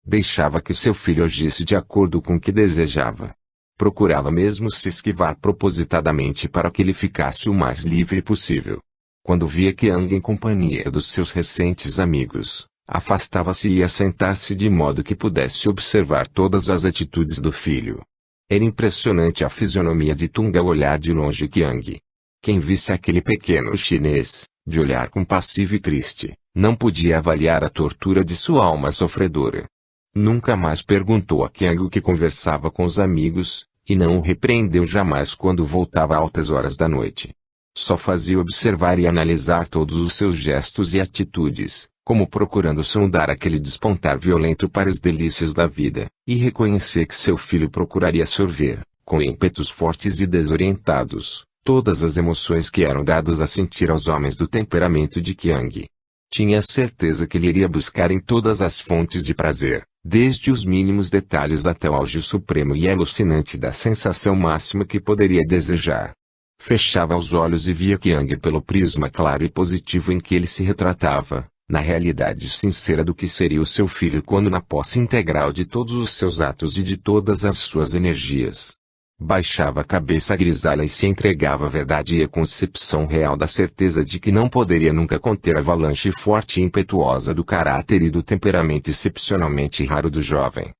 Deixava que seu filho agisse de acordo com o que desejava. Procurava mesmo se esquivar propositadamente para que ele ficasse o mais livre possível. Quando via Qiang em companhia dos seus recentes amigos, afastava-se e ia sentar-se de modo que pudesse observar todas as atitudes do filho. Era impressionante a fisionomia de Tung ao olhar de longe Qiang. Quem visse aquele pequeno chinês, de olhar compassivo e triste, não podia avaliar a tortura de sua alma sofredora. Nunca mais perguntou a Qiang o que conversava com os amigos, e não o repreendeu jamais quando voltava a altas horas da noite. Só fazia observar e analisar todos os seus gestos e atitudes, como procurando sondar aquele despontar violento para as delícias da vida, e reconhecer que seu filho procuraria sorver, com ímpetos fortes e desorientados, todas as emoções que eram dadas a sentir aos homens do temperamento de Qiang. Tinha certeza que ele iria buscar em todas as fontes de prazer, desde os mínimos detalhes até o auge supremo e alucinante da sensação máxima que poderia desejar. Fechava os olhos e via Qiang pelo prisma claro e positivo em que ele se retratava, na realidade sincera do que seria o seu filho quando na posse integral de todos os seus atos e de todas as suas energias. Baixava a cabeça grisalha e se entregava à verdade e à concepção real da certeza de que não poderia nunca conter a avalanche forte e impetuosa do caráter e do temperamento excepcionalmente raro do jovem.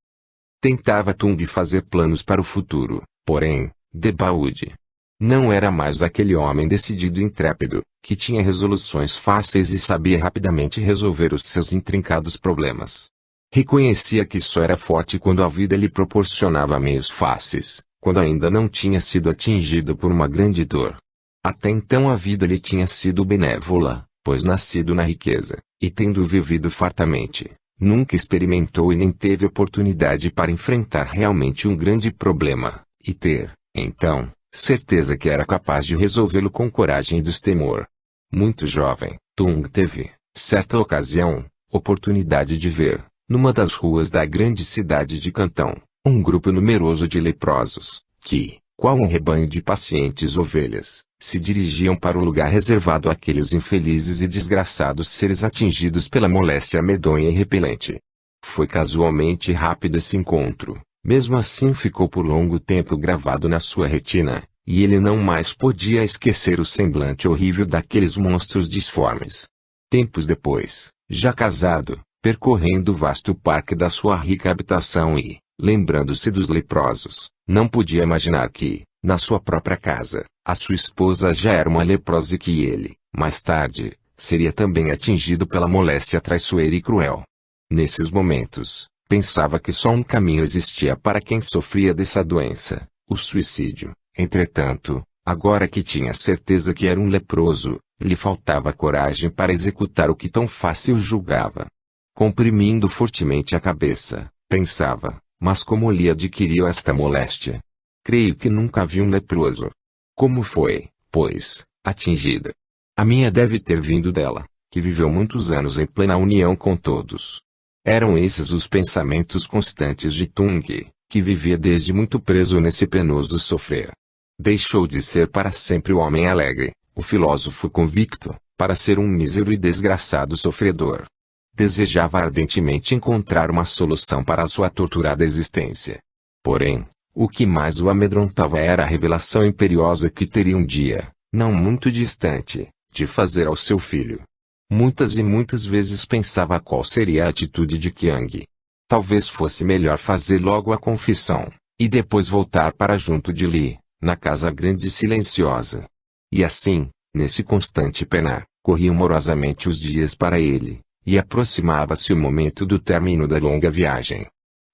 Tentava Tung fazer planos para o futuro, porém, debalde. Não era mais aquele homem decidido e intrépido, que tinha resoluções fáceis e sabia rapidamente resolver os seus intrincados problemas. Reconhecia que só era forte quando a vida lhe proporcionava meios fáceis, quando ainda não tinha sido atingido por uma grande dor. Até então a vida lhe tinha sido benévola, pois nascido na riqueza, e tendo vivido fartamente, nunca experimentou e nem teve oportunidade para enfrentar realmente um grande problema, e ter, então, certeza que era capaz de resolvê-lo com coragem e destemor. Muito jovem, Tung teve, certa ocasião, oportunidade de ver, numa das ruas da grande cidade de Cantão, um grupo numeroso de leprosos, que, qual um rebanho de pacientes ovelhas, se dirigiam para o lugar reservado àqueles infelizes e desgraçados seres atingidos pela moléstia medonha e repelente. Foi casualmente rápido esse encontro, mesmo assim ficou por longo tempo gravado na sua retina, e ele não mais podia esquecer o semblante horrível daqueles monstros disformes. Tempos depois, já casado, percorrendo o vasto parque da sua rica habitação e, lembrando-se dos leprosos, não podia imaginar que, na sua própria casa, a sua esposa já era uma leprosa e que ele, mais tarde, seria também atingido pela moléstia traiçoeira e cruel. Nesses momentos, pensava que só um caminho existia para quem sofria dessa doença, o suicídio. Entretanto, agora que tinha certeza que era um leproso, lhe faltava coragem para executar o que tão fácil julgava. Comprimindo fortemente a cabeça, pensava, mas como lhe adquiriu esta moléstia? Creio que nunca vi um leproso. Como foi, pois, atingida? A minha deve ter vindo dela, que viveu muitos anos em plena união com todos. Eram esses os pensamentos constantes de Tung, que vivia desde muito preso nesse penoso sofrer. Deixou de ser para sempre o homem alegre, o filósofo convicto, para ser um mísero e desgraçado sofredor. Desejava ardentemente encontrar uma solução para a sua torturada existência. Porém, o que mais o amedrontava era a revelação imperiosa que teria um dia, não muito distante, de fazer ao seu filho. Muitas e muitas vezes pensava qual seria a atitude de Qiang. Talvez fosse melhor fazer logo a confissão, e depois voltar para junto de Li, na casa grande e silenciosa. E assim, nesse constante penar, corriam morosamente os dias para ele, e aproximava-se o momento do término da longa viagem.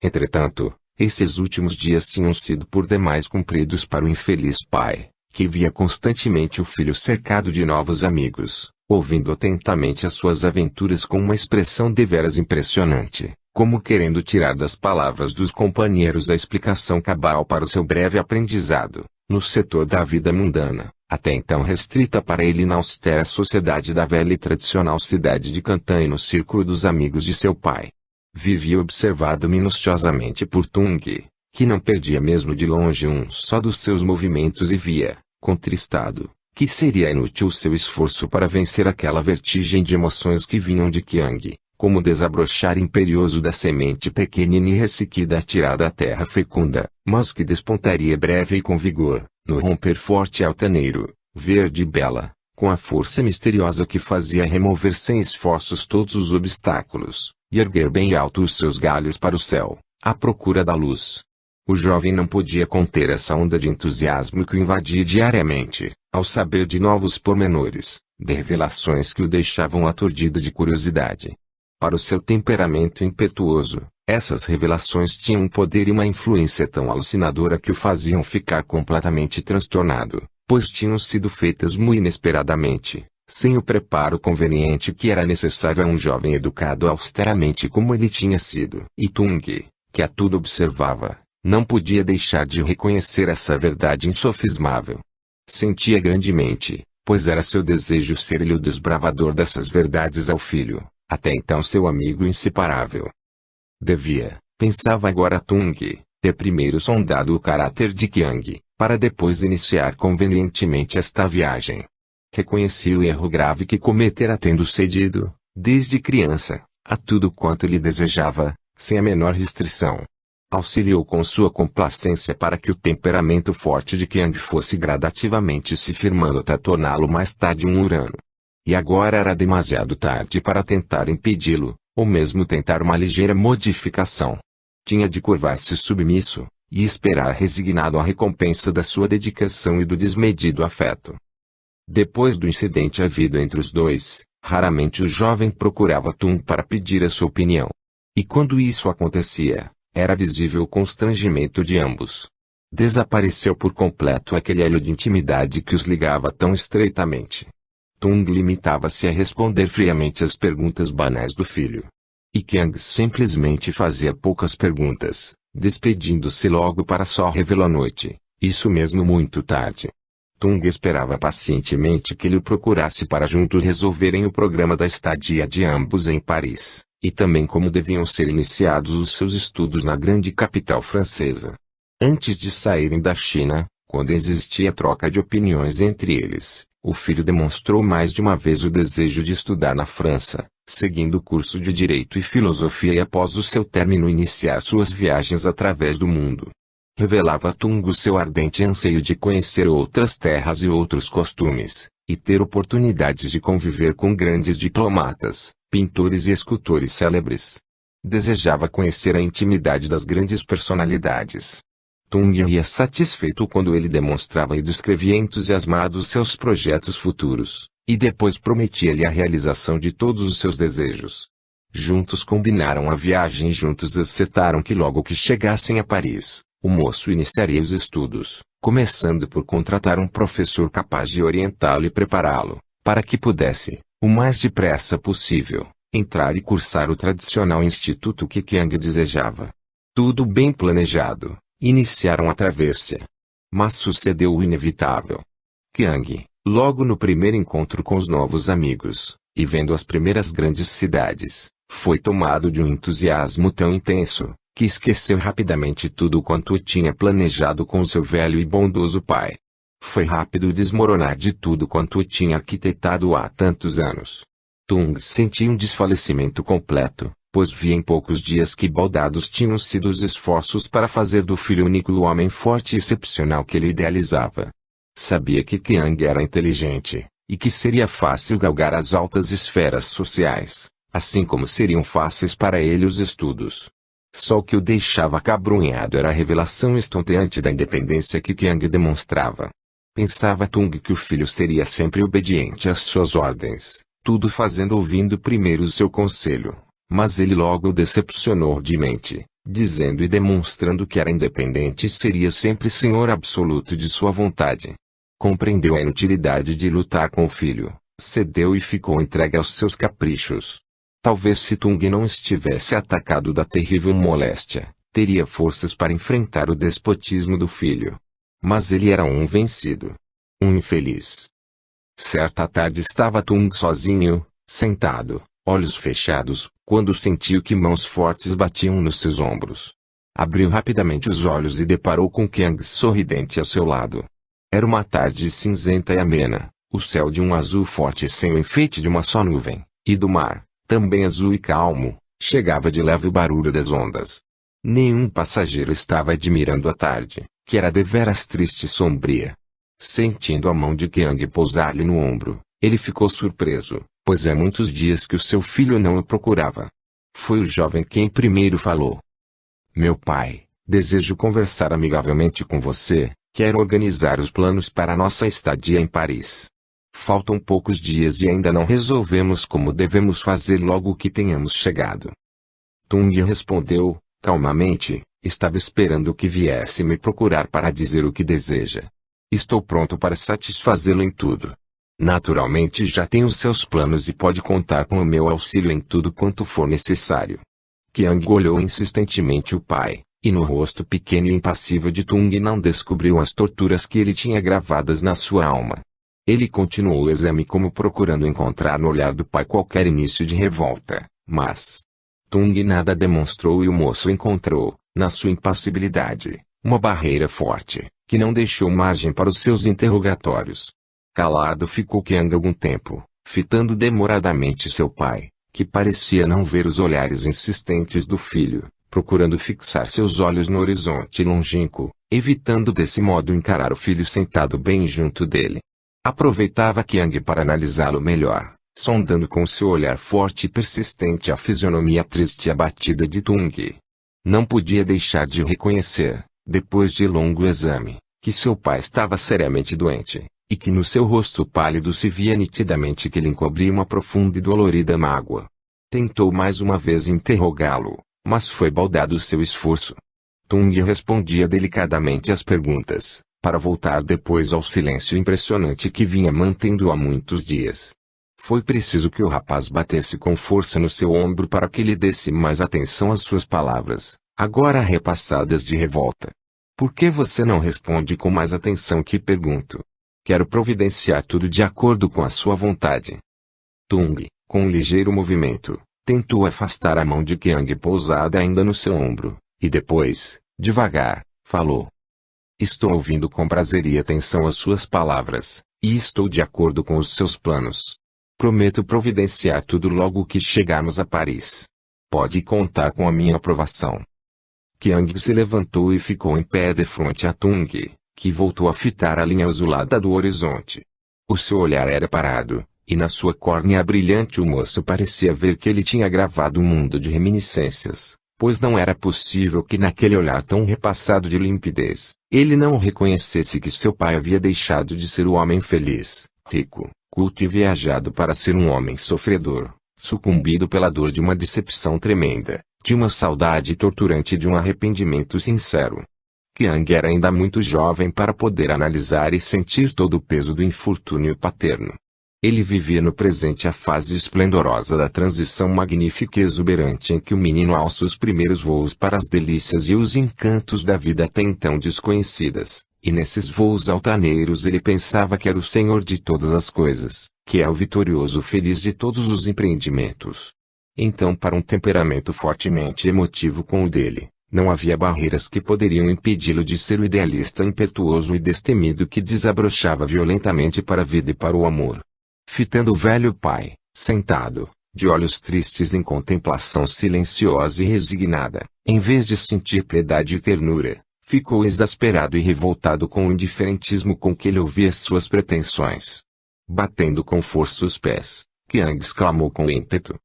Entretanto, esses últimos dias tinham sido por demais compridos para o infeliz pai, que via constantemente o filho cercado de novos amigos, ouvindo atentamente as suas aventuras com uma expressão deveras impressionante, como querendo tirar das palavras dos companheiros a explicação cabal para o seu breve aprendizado, no setor da vida mundana, até então restrita para ele na austera sociedade da velha e tradicional cidade de Cantã e no círculo dos amigos de seu pai. Vivia observado minuciosamente por Tung, que não perdia mesmo de longe um só dos seus movimentos e via, contristado, que seria inútil o seu esforço para vencer aquela vertigem de emoções que vinham de Qiang, como desabrochar imperioso da semente pequenina e ressequida atirada à terra fecunda, mas que despontaria breve e com vigor, no romper forte e altaneiro, verde e bela, com a força misteriosa que fazia remover sem esforços todos os obstáculos, e erguer bem alto os seus galhos para o céu, à procura da luz. O jovem não podia conter essa onda de entusiasmo que o invadia diariamente, ao saber de novos pormenores, de revelações que o deixavam aturdido de curiosidade. Para o seu temperamento impetuoso, essas revelações tinham um poder e uma influência tão alucinadora que o faziam ficar completamente transtornado, pois tinham sido feitas muito inesperadamente, sem o preparo conveniente que era necessário a um jovem educado austeramente como ele tinha sido. E Tung, que a tudo observava, não podia deixar de reconhecer essa verdade insofismável. Sentia grandemente, pois era seu desejo ser ele o desbravador dessas verdades ao filho, até então seu amigo inseparável. Devia, pensava agora Tung, ter primeiro sondado o caráter de Qiang, para depois iniciar convenientemente esta viagem. Reconhecia o erro grave que cometera tendo cedido, desde criança, a tudo quanto ele desejava, sem a menor restrição. Auxiliou com sua complacência para que o temperamento forte de Qiang fosse gradativamente se firmando até torná-lo mais tarde um Urano. E agora era demasiado tarde para tentar impedi-lo, ou mesmo tentar uma ligeira modificação. Tinha de curvar-se submisso, e esperar resignado a recompensa da sua dedicação e do desmedido afeto. Depois do incidente havido entre os dois, raramente o jovem procurava Tung para pedir a sua opinião. E quando isso acontecia, era visível o constrangimento de ambos. Desapareceu por completo aquele elo de intimidade que os ligava tão estreitamente. Tung limitava-se a responder friamente às perguntas banais do filho. E Qiang simplesmente fazia poucas perguntas, despedindo-se logo para só revê-lo à noite, isso mesmo muito tarde. Tung esperava pacientemente que ele o procurasse para juntos resolverem o programa da estadia de ambos em Paris, e também como deviam ser iniciados os seus estudos na grande capital francesa. Antes de saírem da China, quando existia troca de opiniões entre eles, o filho demonstrou mais de uma vez o desejo de estudar na França, seguindo o curso de Direito e Filosofia e após o seu término iniciar suas viagens através do mundo. Revelava a Tung o seu ardente anseio de conhecer outras terras e outros costumes, e ter oportunidades de conviver com grandes diplomatas, pintores e escultores célebres. Desejava conhecer a intimidade das grandes personalidades. Tung ia satisfeito quando ele demonstrava e descrevia entusiasmado seus projetos futuros, e depois prometia-lhe a realização de todos os seus desejos. Juntos combinaram a viagem e juntos acertaram que logo que chegassem a Paris, o moço iniciaria os estudos, começando por contratar um professor capaz de orientá-lo e prepará-lo, para que pudesse, o mais depressa possível, entrar e cursar o tradicional instituto que Qiang desejava. Tudo bem planejado, iniciaram a travessia. Mas sucedeu o inevitável. Qiang, logo no primeiro encontro com os novos amigos, e vendo as primeiras grandes cidades, foi tomado de um entusiasmo tão intenso, que esqueceu rapidamente tudo quanto tinha planejado com seu velho e bondoso pai. Foi rápido desmoronar de tudo quanto tinha arquitetado há tantos anos. Tung sentia um desfalecimento completo, pois via em poucos dias que baldados tinham sido os esforços para fazer do filho único o homem forte e excepcional que ele idealizava. Sabia que Qiang era inteligente, e que seria fácil galgar as altas esferas sociais, assim como seriam fáceis para ele os estudos. Só o que o deixava acabrunhado era a revelação estonteante da independência que Qiang demonstrava. Pensava Tung que o filho seria sempre obediente às suas ordens, tudo fazendo ouvindo primeiro o seu conselho, mas ele logo o decepcionou de mente, dizendo e demonstrando que era independente e seria sempre senhor absoluto de sua vontade. Compreendeu a inutilidade de lutar com o filho, cedeu e ficou entregue aos seus caprichos. Talvez se Tung não estivesse atacado da terrível moléstia, teria forças para enfrentar o despotismo do filho. Mas ele era um vencido. Um infeliz. Certa tarde estava Tung sozinho, sentado, olhos fechados, quando sentiu que mãos fortes batiam nos seus ombros. Abriu rapidamente os olhos e deparou com Qiang sorridente ao seu lado. Era uma tarde cinzenta e amena, o céu de um azul forte sem o enfeite de uma só nuvem, e do mar, também azul e calmo, chegava de leve o barulho das ondas. Nenhum passageiro estava admirando a tarde, que era deveras triste e sombria. Sentindo a mão de Qiang pousar-lhe no ombro, ele ficou surpreso, pois há muitos dias que o seu filho não o procurava. Foi o jovem quem primeiro falou. Meu pai, desejo conversar amigavelmente com você, quero organizar os planos para nossa estadia em Paris. Faltam poucos dias e ainda não resolvemos como devemos fazer logo que tenhamos chegado. Tung respondeu, calmamente, estava esperando que viesse me procurar para dizer o que deseja. Estou pronto para satisfazê-lo em tudo. Naturalmente já tenho seus planos e pode contar com o meu auxílio em tudo quanto for necessário. Qiang olhou insistentemente o pai, e no rosto pequeno e impassível de Tung não descobriu as torturas que ele tinha gravadas na sua alma. Ele continuou o exame como procurando encontrar no olhar do pai qualquer início de revolta, mas Tung nada demonstrou e o moço encontrou, na sua impassibilidade, uma barreira forte, que não deixou margem para os seus interrogatórios. Calado ficou Qiang algum tempo, fitando demoradamente seu pai, que parecia não ver os olhares insistentes do filho, procurando fixar seus olhos no horizonte longínquo, evitando desse modo encarar o filho sentado bem junto dele. Aproveitava Qiang para analisá-lo melhor, sondando com seu olhar forte e persistente a fisionomia triste e abatida de Tung. Não podia deixar de reconhecer, depois de longo exame, que seu pai estava seriamente doente, e que no seu rosto pálido se via nitidamente que lhe encobria uma profunda e dolorida mágoa. Tentou mais uma vez interrogá-lo, mas foi baldado o seu esforço. Tung respondia delicadamente às perguntas, para voltar depois ao silêncio impressionante que vinha mantendo há muitos dias. Foi preciso que o rapaz batesse com força no seu ombro para que lhe desse mais atenção às suas palavras, agora repassadas de revolta. Por que você não responde com mais atenção que pergunto? Quero providenciar tudo de acordo com a sua vontade. Tung, com um ligeiro movimento, tentou afastar a mão de Qiang pousada ainda no seu ombro, e depois, devagar, falou. Estou ouvindo com prazer e atenção as suas palavras, e estou de acordo com os seus planos. Prometo providenciar tudo logo que chegarmos a Paris. Pode contar com a minha aprovação. Qiang se levantou e ficou em pé de frente a Tung, que voltou a fitar a linha azulada do horizonte. O seu olhar era parado, e na sua córnea brilhante o moço parecia ver que ele tinha gravado um mundo de reminiscências, pois não era possível que naquele olhar tão repassado de limpidez, ele não reconhecesse que seu pai havia deixado de ser o homem feliz, rico, culto e viajado para ser um homem sofredor, sucumbido pela dor de uma decepção tremenda, de uma saudade torturante e de um arrependimento sincero. Qiang era ainda muito jovem para poder analisar e sentir todo o peso do infortúnio paterno. Ele vivia no presente a fase esplendorosa da transição magnífica e exuberante em que o menino alça os primeiros voos para as delícias e os encantos da vida até então desconhecidas, e nesses voos altaneiros ele pensava que era o senhor de todas as coisas, que é o vitorioso feliz de todos os empreendimentos. Então, para um temperamento fortemente emotivo como o dele, não havia barreiras que poderiam impedi-lo de ser o idealista impetuoso e destemido que desabrochava violentamente para a vida e para o amor. Fitando o velho pai, sentado, de olhos tristes em contemplação silenciosa e resignada, em vez de sentir piedade e ternura, ficou exasperado e revoltado com o indiferentismo com que ele ouvia suas pretensões. Batendo com força os pés, Qiang exclamou com ímpeto.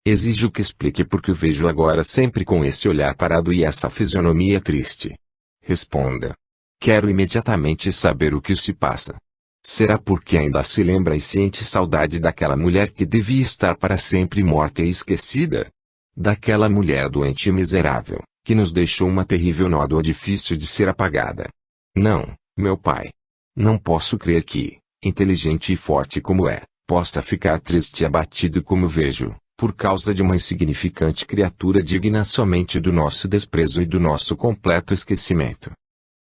Exijo que explique porque o vejo agora sempre com esse olhar parado e essa fisionomia triste. Responda. Quero imediatamente saber o que se passa. Será porque ainda se lembra e sente saudade daquela mulher que devia estar para sempre morta e esquecida? Daquela mulher doente e miserável, que nos deixou uma terrível nódoa difícil de ser apagada. Não, meu pai. Não posso crer que, inteligente e forte como é, possa ficar triste e abatido como vejo, por causa de uma insignificante criatura digna somente do nosso desprezo e do nosso completo esquecimento.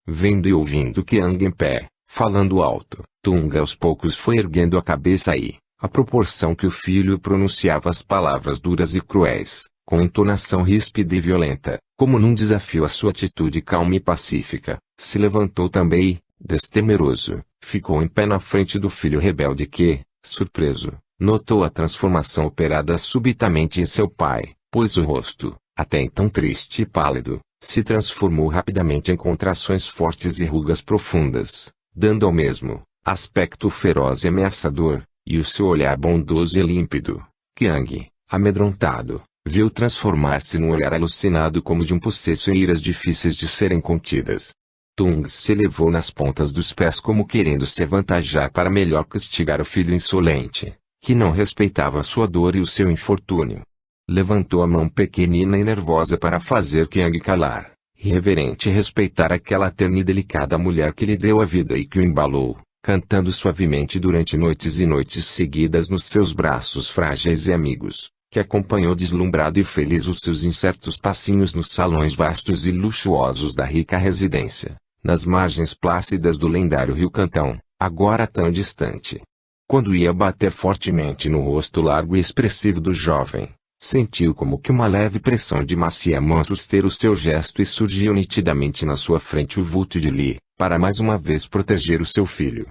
Vendo e ouvindo Qiang em pé, falando alto, Tung aos poucos foi erguendo a cabeça e, à proporção que o filho pronunciava as palavras duras e cruéis, com entonação ríspida e violenta, como num desafio à sua atitude calma e pacífica, se levantou também e, destemeroso, ficou em pé na frente do filho rebelde que, surpreso, Notou a transformação operada subitamente em seu pai, pois o rosto, até então triste e pálido, se transformou rapidamente em contrações fortes e rugas profundas, dando ao mesmo aspecto feroz e ameaçador, e o seu olhar bondoso e límpido. Qiang, amedrontado, viu transformar-se num olhar alucinado como de um possesso em iras difíceis de serem contidas. Tung se elevou nas pontas dos pés como querendo se avantajar para melhor castigar o filho insolente, que não respeitava sua dor e o seu infortúnio. Levantou a mão pequenina e nervosa para fazer Qiang calar, reverente e respeitar aquela terna e delicada mulher que lhe deu a vida e que o embalou, cantando suavemente durante noites e noites seguidas nos seus braços frágeis e amigos, que acompanhou deslumbrado e feliz os seus incertos passinhos nos salões vastos e luxuosos da rica residência, nas margens plácidas do lendário rio Cantão, agora tão distante. Quando ia bater fortemente no rosto largo e expressivo do jovem, sentiu como que uma leve pressão de macia mão suster o seu gesto e surgiu nitidamente na sua frente o vulto de Li, para mais uma vez proteger o seu filho.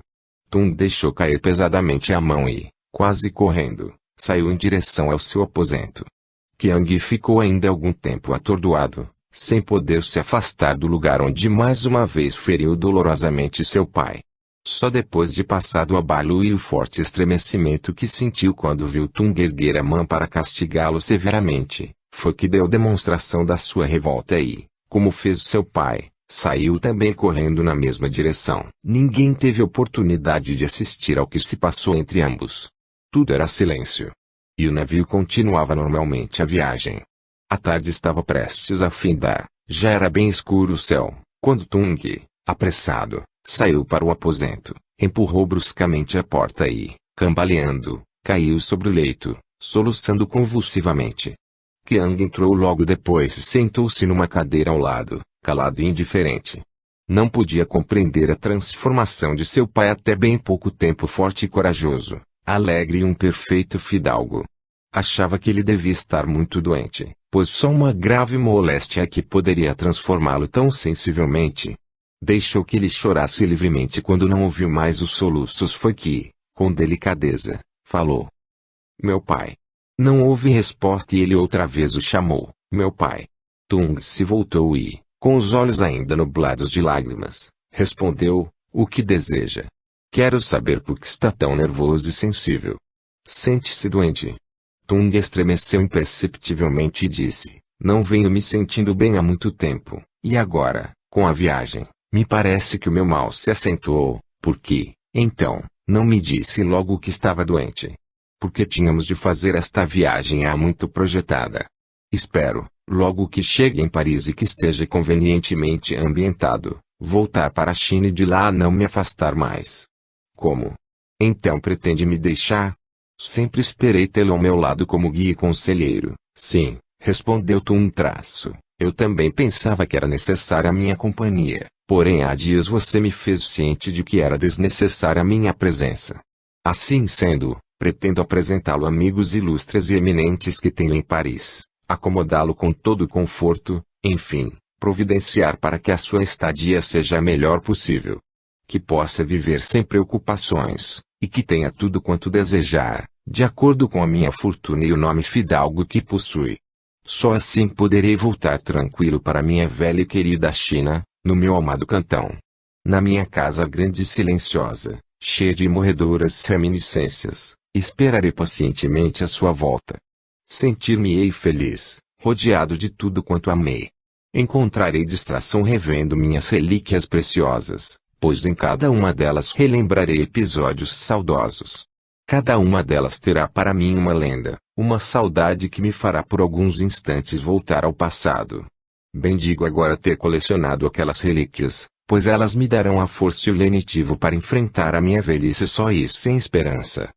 Tung deixou cair pesadamente a mão e, quase correndo, saiu em direção ao seu aposento. Qiang ficou ainda algum tempo atordoado, sem poder se afastar do lugar onde mais uma vez feriu dolorosamente seu pai. Só depois de passado o abalo e o forte estremecimento que sentiu quando viu Tung erguer a mão para castigá-lo severamente, foi que deu demonstração da sua revolta e, como fez seu pai, saiu também correndo na mesma direção. Ninguém teve oportunidade de assistir ao que se passou entre ambos. Tudo era silêncio. E o navio continuava normalmente a viagem. A tarde estava prestes a findar, já era bem escuro o céu, quando Tung, apressado, saiu para o aposento, empurrou bruscamente a porta e, cambaleando, caiu sobre o leito, soluçando convulsivamente. Qiang entrou logo depois e sentou-se numa cadeira ao lado, calado e indiferente. Não podia compreender a transformação de seu pai até bem pouco tempo forte e corajoso, alegre e um perfeito fidalgo. Achava que ele devia estar muito doente, pois só uma grave moléstia é que poderia transformá-lo tão sensivelmente. Deixou que ele chorasse livremente quando não ouviu mais os soluços foi que, com delicadeza, falou. Meu pai. Não houve resposta e ele outra vez o chamou, meu pai. Tung se voltou e, com os olhos ainda nublados de lágrimas, respondeu, o que deseja? Quero saber por que está tão nervoso e sensível. Sente-se doente? Tung estremeceu imperceptivelmente e disse, não venho me sentindo bem há muito tempo, e agora, com a viagem, me parece que o meu mal se acentuou, por que, então, não me disse logo que estava doente? Porque tínhamos de fazer esta viagem há muito projetada. Espero, logo que chegue em Paris e que esteja convenientemente ambientado, voltar para a China e de lá não me afastar mais. Como? Então pretende me deixar? Sempre esperei tê-lo ao meu lado como guia e conselheiro. Sim, respondeu Tung. Eu também pensava que era necessária a minha companhia, porém há dias você me fez ciente de que era desnecessária a minha presença. Assim sendo, pretendo apresentá-lo a amigos ilustres e eminentes que tenho em Paris, acomodá-lo com todo o conforto, enfim, providenciar para que a sua estadia seja a melhor possível. Que possa viver sem preocupações, e que tenha tudo quanto desejar, de acordo com a minha fortuna e o nome fidalgo que possui. Só assim poderei voltar tranquilo para minha velha e querida China, no meu amado Cantão. Na minha casa grande e silenciosa, cheia de morredoras reminiscências, esperarei pacientemente a sua volta. Sentir-me-ei feliz, rodeado de tudo quanto amei. Encontrarei distração revendo minhas relíquias preciosas, pois em cada uma delas relembrarei episódios saudosos. Cada uma delas terá para mim uma lenda, uma saudade que me fará por alguns instantes voltar ao passado. Bendigo agora ter colecionado aquelas relíquias, pois elas me darão a força e o lenitivo para enfrentar a minha velhice só e sem esperança.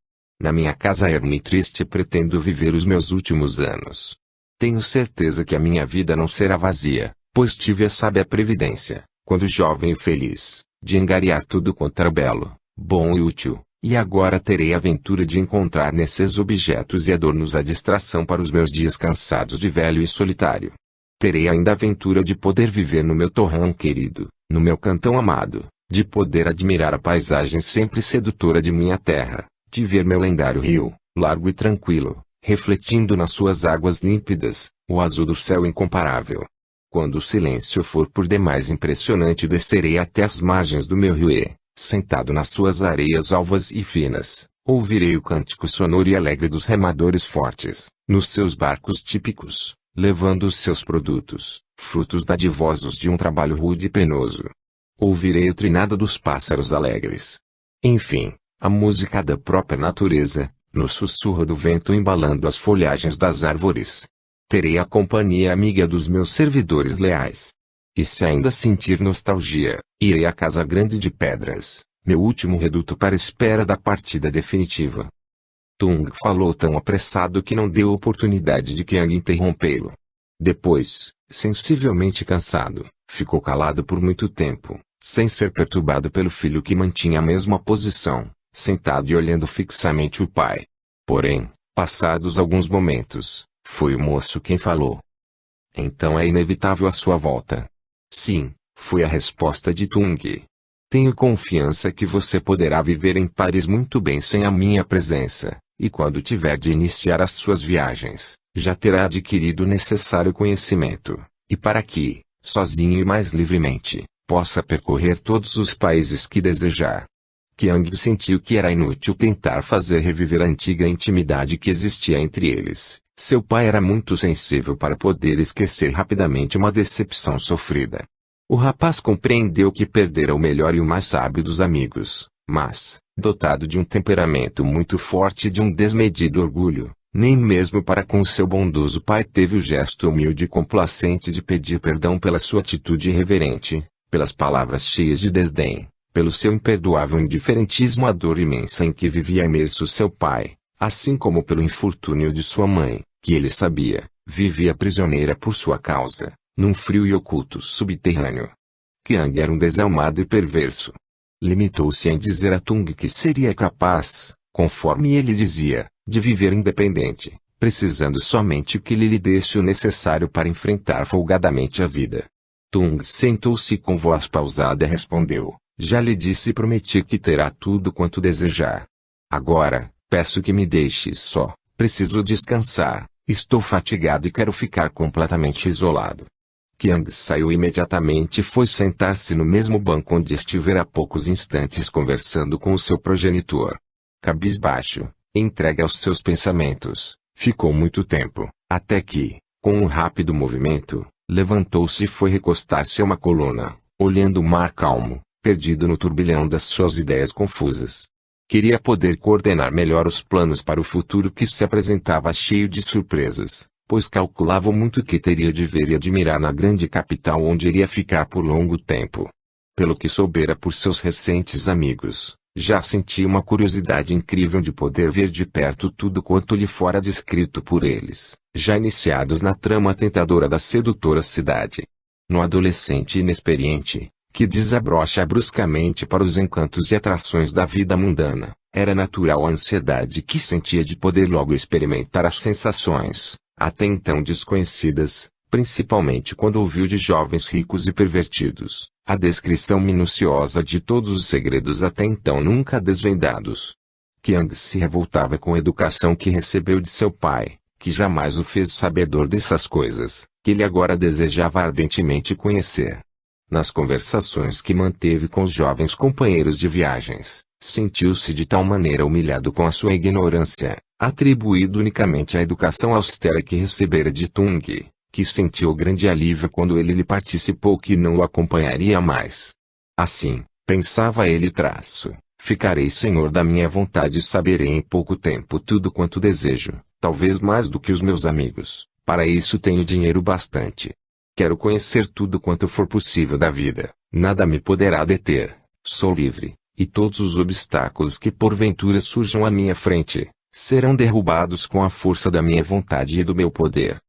Na minha casa erma e triste pretendo viver os meus últimos anos. Tenho certeza que a minha vida não será vazia, pois tive a sábia previdência, quando jovem e feliz, de angariar tudo quanto era belo, bom e útil, e agora terei a aventura de encontrar nesses objetos e adornos a distração para os meus dias cansados de velho e solitário. Terei ainda a aventura de poder viver no meu torrão querido, no meu cantão amado, de poder admirar a paisagem sempre sedutora de minha terra, de ver meu lendário rio, largo e tranquilo, refletindo nas suas águas límpidas, o azul do céu incomparável. Quando o silêncio for por demais impressionante, descerei até as margens do meu rio e, sentado nas suas areias alvas e finas, ouvirei o cântico sonoro e alegre dos remadores fortes, nos seus barcos típicos, levando os seus produtos, frutos dadivosos de um trabalho rude e penoso. Ouvirei o trinado dos pássaros alegres. Enfim, a música da própria natureza, no sussurro do vento embalando as folhagens das árvores. Terei a companhia amiga dos meus servidores leais. E se ainda sentir nostalgia, irei à casa grande de pedras, meu último reduto para a espera da partida definitiva. Tung falou tão apressado que não deu oportunidade de Qiang interrompê-lo. Depois, sensivelmente cansado, ficou calado por muito tempo, sem ser perturbado pelo filho que mantinha a mesma posição, sentado e olhando fixamente o pai. Porém, passados alguns momentos, foi o moço quem falou. Então é inevitável a sua volta. Sim, foi a resposta de Tung. Tenho confiança que você poderá viver em Paris muito bem sem a minha presença, e quando tiver de iniciar as suas viagens, já terá adquirido o necessário conhecimento, e para que, sozinho e mais livremente, possa percorrer todos os países que desejar. Qiang sentiu que era inútil tentar fazer reviver a antiga intimidade que existia entre eles. Seu pai era muito sensível para poder esquecer rapidamente uma decepção sofrida. O rapaz compreendeu que perdera o melhor e o mais sábio dos amigos, mas, dotado de um temperamento muito forte e de um desmedido orgulho, nem mesmo para com seu bondoso pai teve o gesto humilde e complacente de pedir perdão pela sua atitude irreverente, pelas palavras cheias de desdém, pelo seu imperdoável indiferentismo à dor imensa em que vivia imerso seu pai, assim como pelo infortúnio de sua mãe, que ele sabia, vivia prisioneira por sua causa, num frio e oculto subterrâneo. Qiang era um desalmado e perverso. Limitou-se em dizer a Tung que seria capaz, conforme ele dizia, de viver independente, precisando somente que ele lhe desse o necessário para enfrentar folgadamente a vida. Tung sentou-se com voz pausada e respondeu, já lhe disse e prometi que terá tudo quanto desejar. Agora, peço que me deixe só, preciso descansar, estou fatigado e quero ficar completamente isolado. Qiang saiu imediatamente e foi sentar-se no mesmo banco onde estivera há poucos instantes conversando com o seu progenitor. Cabisbaixo, entregue aos seus pensamentos, ficou muito tempo, até que, com um rápido movimento, levantou-se e foi recostar-se a uma coluna, olhando o mar calmo, perdido no turbilhão das suas ideias confusas. Queria poder coordenar melhor os planos para o futuro que se apresentava cheio de surpresas, pois calculava muito o que teria de ver e admirar na grande capital onde iria ficar por longo tempo. Pelo que soubera por seus recentes amigos, já sentia uma curiosidade incrível de poder ver de perto tudo quanto lhe fora descrito por eles, já iniciados na trama tentadora da sedutora cidade. No adolescente inexperiente, que desabrocha bruscamente para os encantos e atrações da vida mundana, era natural a ansiedade que sentia de poder logo experimentar as sensações, até então desconhecidas, principalmente quando ouviu de jovens ricos e pervertidos, a descrição minuciosa de todos os segredos até então nunca desvendados. Qiang se revoltava com a educação que recebeu de seu pai, que jamais o fez sabedor dessas coisas, que ele agora desejava ardentemente conhecer. Nas conversações que manteve com os jovens companheiros de viagens, sentiu-se de tal maneira humilhado com a sua ignorância, atribuído unicamente à educação austera que recebera de Tung, que sentiu grande alívio quando ele lhe participou que não o acompanharia mais. Assim, pensava ele ficarei senhor da minha vontade e saberei em pouco tempo tudo quanto desejo, talvez mais do que os meus amigos, para isso tenho dinheiro bastante. Quero conhecer tudo quanto for possível da vida, nada me poderá deter, sou livre, e todos os obstáculos que porventura surjam à minha frente, serão derrubados com a força da minha vontade e do meu poder.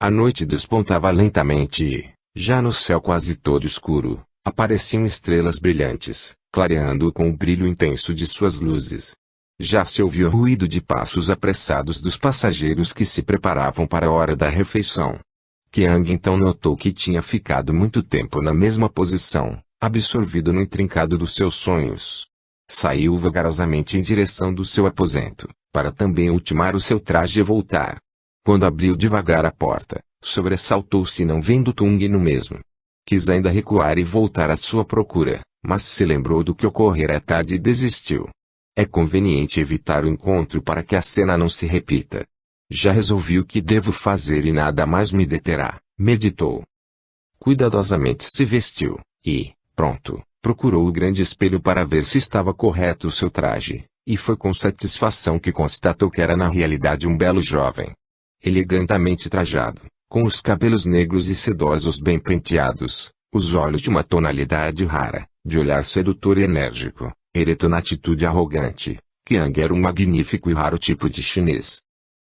A noite despontava lentamente e, já no céu quase todo escuro, apareciam estrelas brilhantes, clareando-o com o brilho intenso de suas luzes. Já se ouvia o ruído de passos apressados dos passageiros que se preparavam para a hora da refeição. Qiang então notou que tinha ficado muito tempo na mesma posição, absorvido no intrincado dos seus sonhos. Saiu vagarosamente em direção do seu aposento, para também ultimar o seu traje e voltar. Quando abriu devagar a porta, sobressaltou-se não vendo Tung no mesmo. Quis ainda recuar e voltar à sua procura, mas se lembrou do que ocorrera à tarde e desistiu. É conveniente evitar o encontro para que a cena não se repita. Já resolvi o que devo fazer e nada mais me deterá, meditou. Cuidadosamente se vestiu, e, pronto, procurou o grande espelho para ver se estava correto o seu traje, e foi com satisfação que constatou que era na realidade um belo jovem. Elegantemente trajado, com os cabelos negros e sedosos bem penteados, os olhos de uma tonalidade rara, de olhar sedutor e enérgico, ereto na atitude arrogante, Qiang era um magnífico e raro tipo de chinês.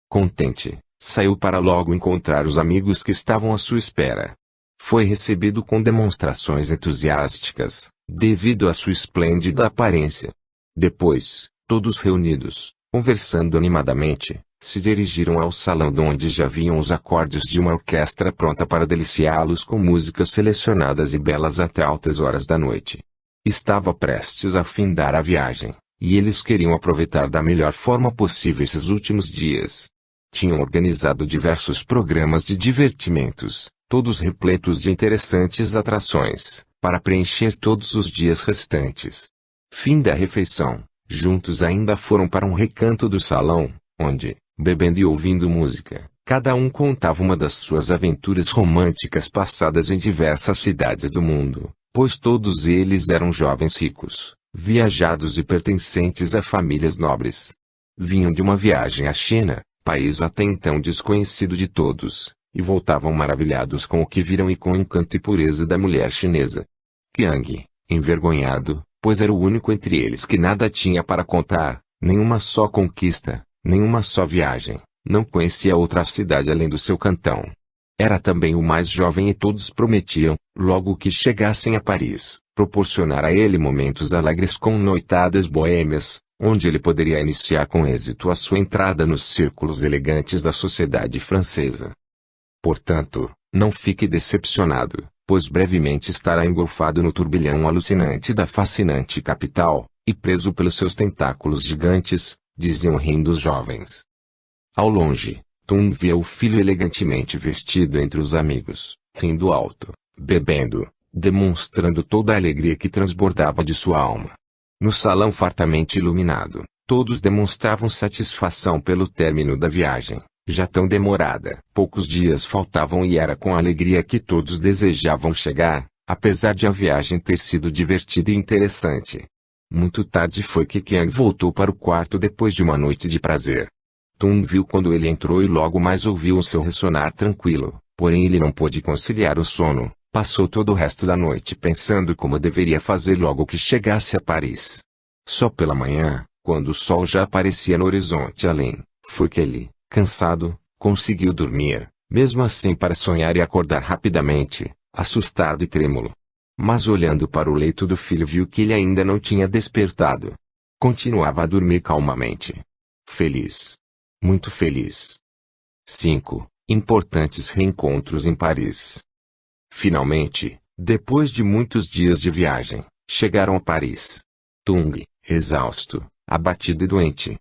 Contente, saiu para logo encontrar os amigos que estavam à sua espera. Foi recebido com demonstrações entusiásticas, devido à sua esplêndida aparência. Depois, todos reunidos, conversando animadamente, se dirigiram ao salão onde já vinham os acordes de uma orquestra pronta para deliciá-los com músicas selecionadas e belas até altas horas da noite. Estava prestes a findar a viagem, e eles queriam aproveitar da melhor forma possível esses últimos dias. Tinham organizado diversos programas de divertimentos, todos repletos de interessantes atrações, para preencher todos os dias restantes. Fim da refeição, juntos ainda foram para um recanto do salão, onde, bebendo e ouvindo música, cada um contava uma das suas aventuras românticas passadas em diversas cidades do mundo, pois todos eles eram jovens ricos, viajados e pertencentes a famílias nobres. Vinham de uma viagem à China, país até então desconhecido de todos, e voltavam maravilhados com o que viram e com o encanto e pureza da mulher chinesa. Qiang, envergonhado, pois era o único entre eles que nada tinha para contar, nenhuma só conquista, nenhuma só viagem, não conhecia outra cidade além do seu cantão. Era também o mais jovem e todos prometiam, logo que chegassem a Paris, proporcionar a ele momentos alegres com noitadas boêmias, onde ele poderia iniciar com êxito a sua entrada nos círculos elegantes da sociedade francesa. Portanto, não fique decepcionado, pois brevemente estará engolfado no turbilhão alucinante da fascinante capital, e preso pelos seus tentáculos gigantes, diziam rindo os jovens. Ao longe, Tung via o filho elegantemente vestido entre os amigos, rindo alto, bebendo, demonstrando toda a alegria que transbordava de sua alma. No salão fartamente iluminado, todos demonstravam satisfação pelo término da viagem, já tão demorada. Poucos dias faltavam e era com alegria que todos desejavam chegar, apesar de a viagem ter sido divertida e interessante. Muito tarde foi que Qiang voltou para o quarto depois de uma noite de prazer. Tung viu quando ele entrou e logo mais ouviu o seu ressonar tranquilo, porém ele não pôde conciliar o sono. Passou todo o resto da noite pensando como deveria fazer logo que chegasse a Paris. Só pela manhã, quando o sol já aparecia no horizonte além, foi que ele, cansado, conseguiu dormir, mesmo assim para sonhar e acordar rapidamente, assustado e trêmulo. Mas olhando para o leito do filho viu que ele ainda não tinha despertado. Continuava a dormir calmamente. Feliz. Muito feliz. 5. Importantes reencontros em Paris. Finalmente, depois de muitos dias de viagem, chegaram a Paris. Tung, exausto, abatido e doente.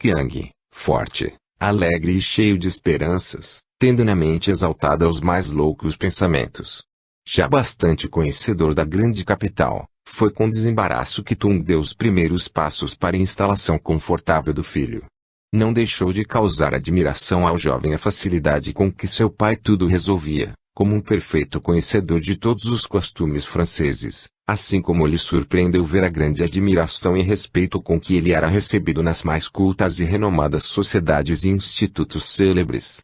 Qiang, forte, alegre e cheio de esperanças, tendo na mente exaltada os mais loucos pensamentos. Já bastante conhecedor da grande capital, foi com desembaraço que Tung deu os primeiros passos para a instalação confortável do filho. Não deixou de causar admiração ao jovem a facilidade com que seu pai tudo resolvia, como um perfeito conhecedor de todos os costumes franceses, assim como lhe surpreendeu ver a grande admiração e respeito com que ele era recebido nas mais cultas e renomadas sociedades e institutos célebres.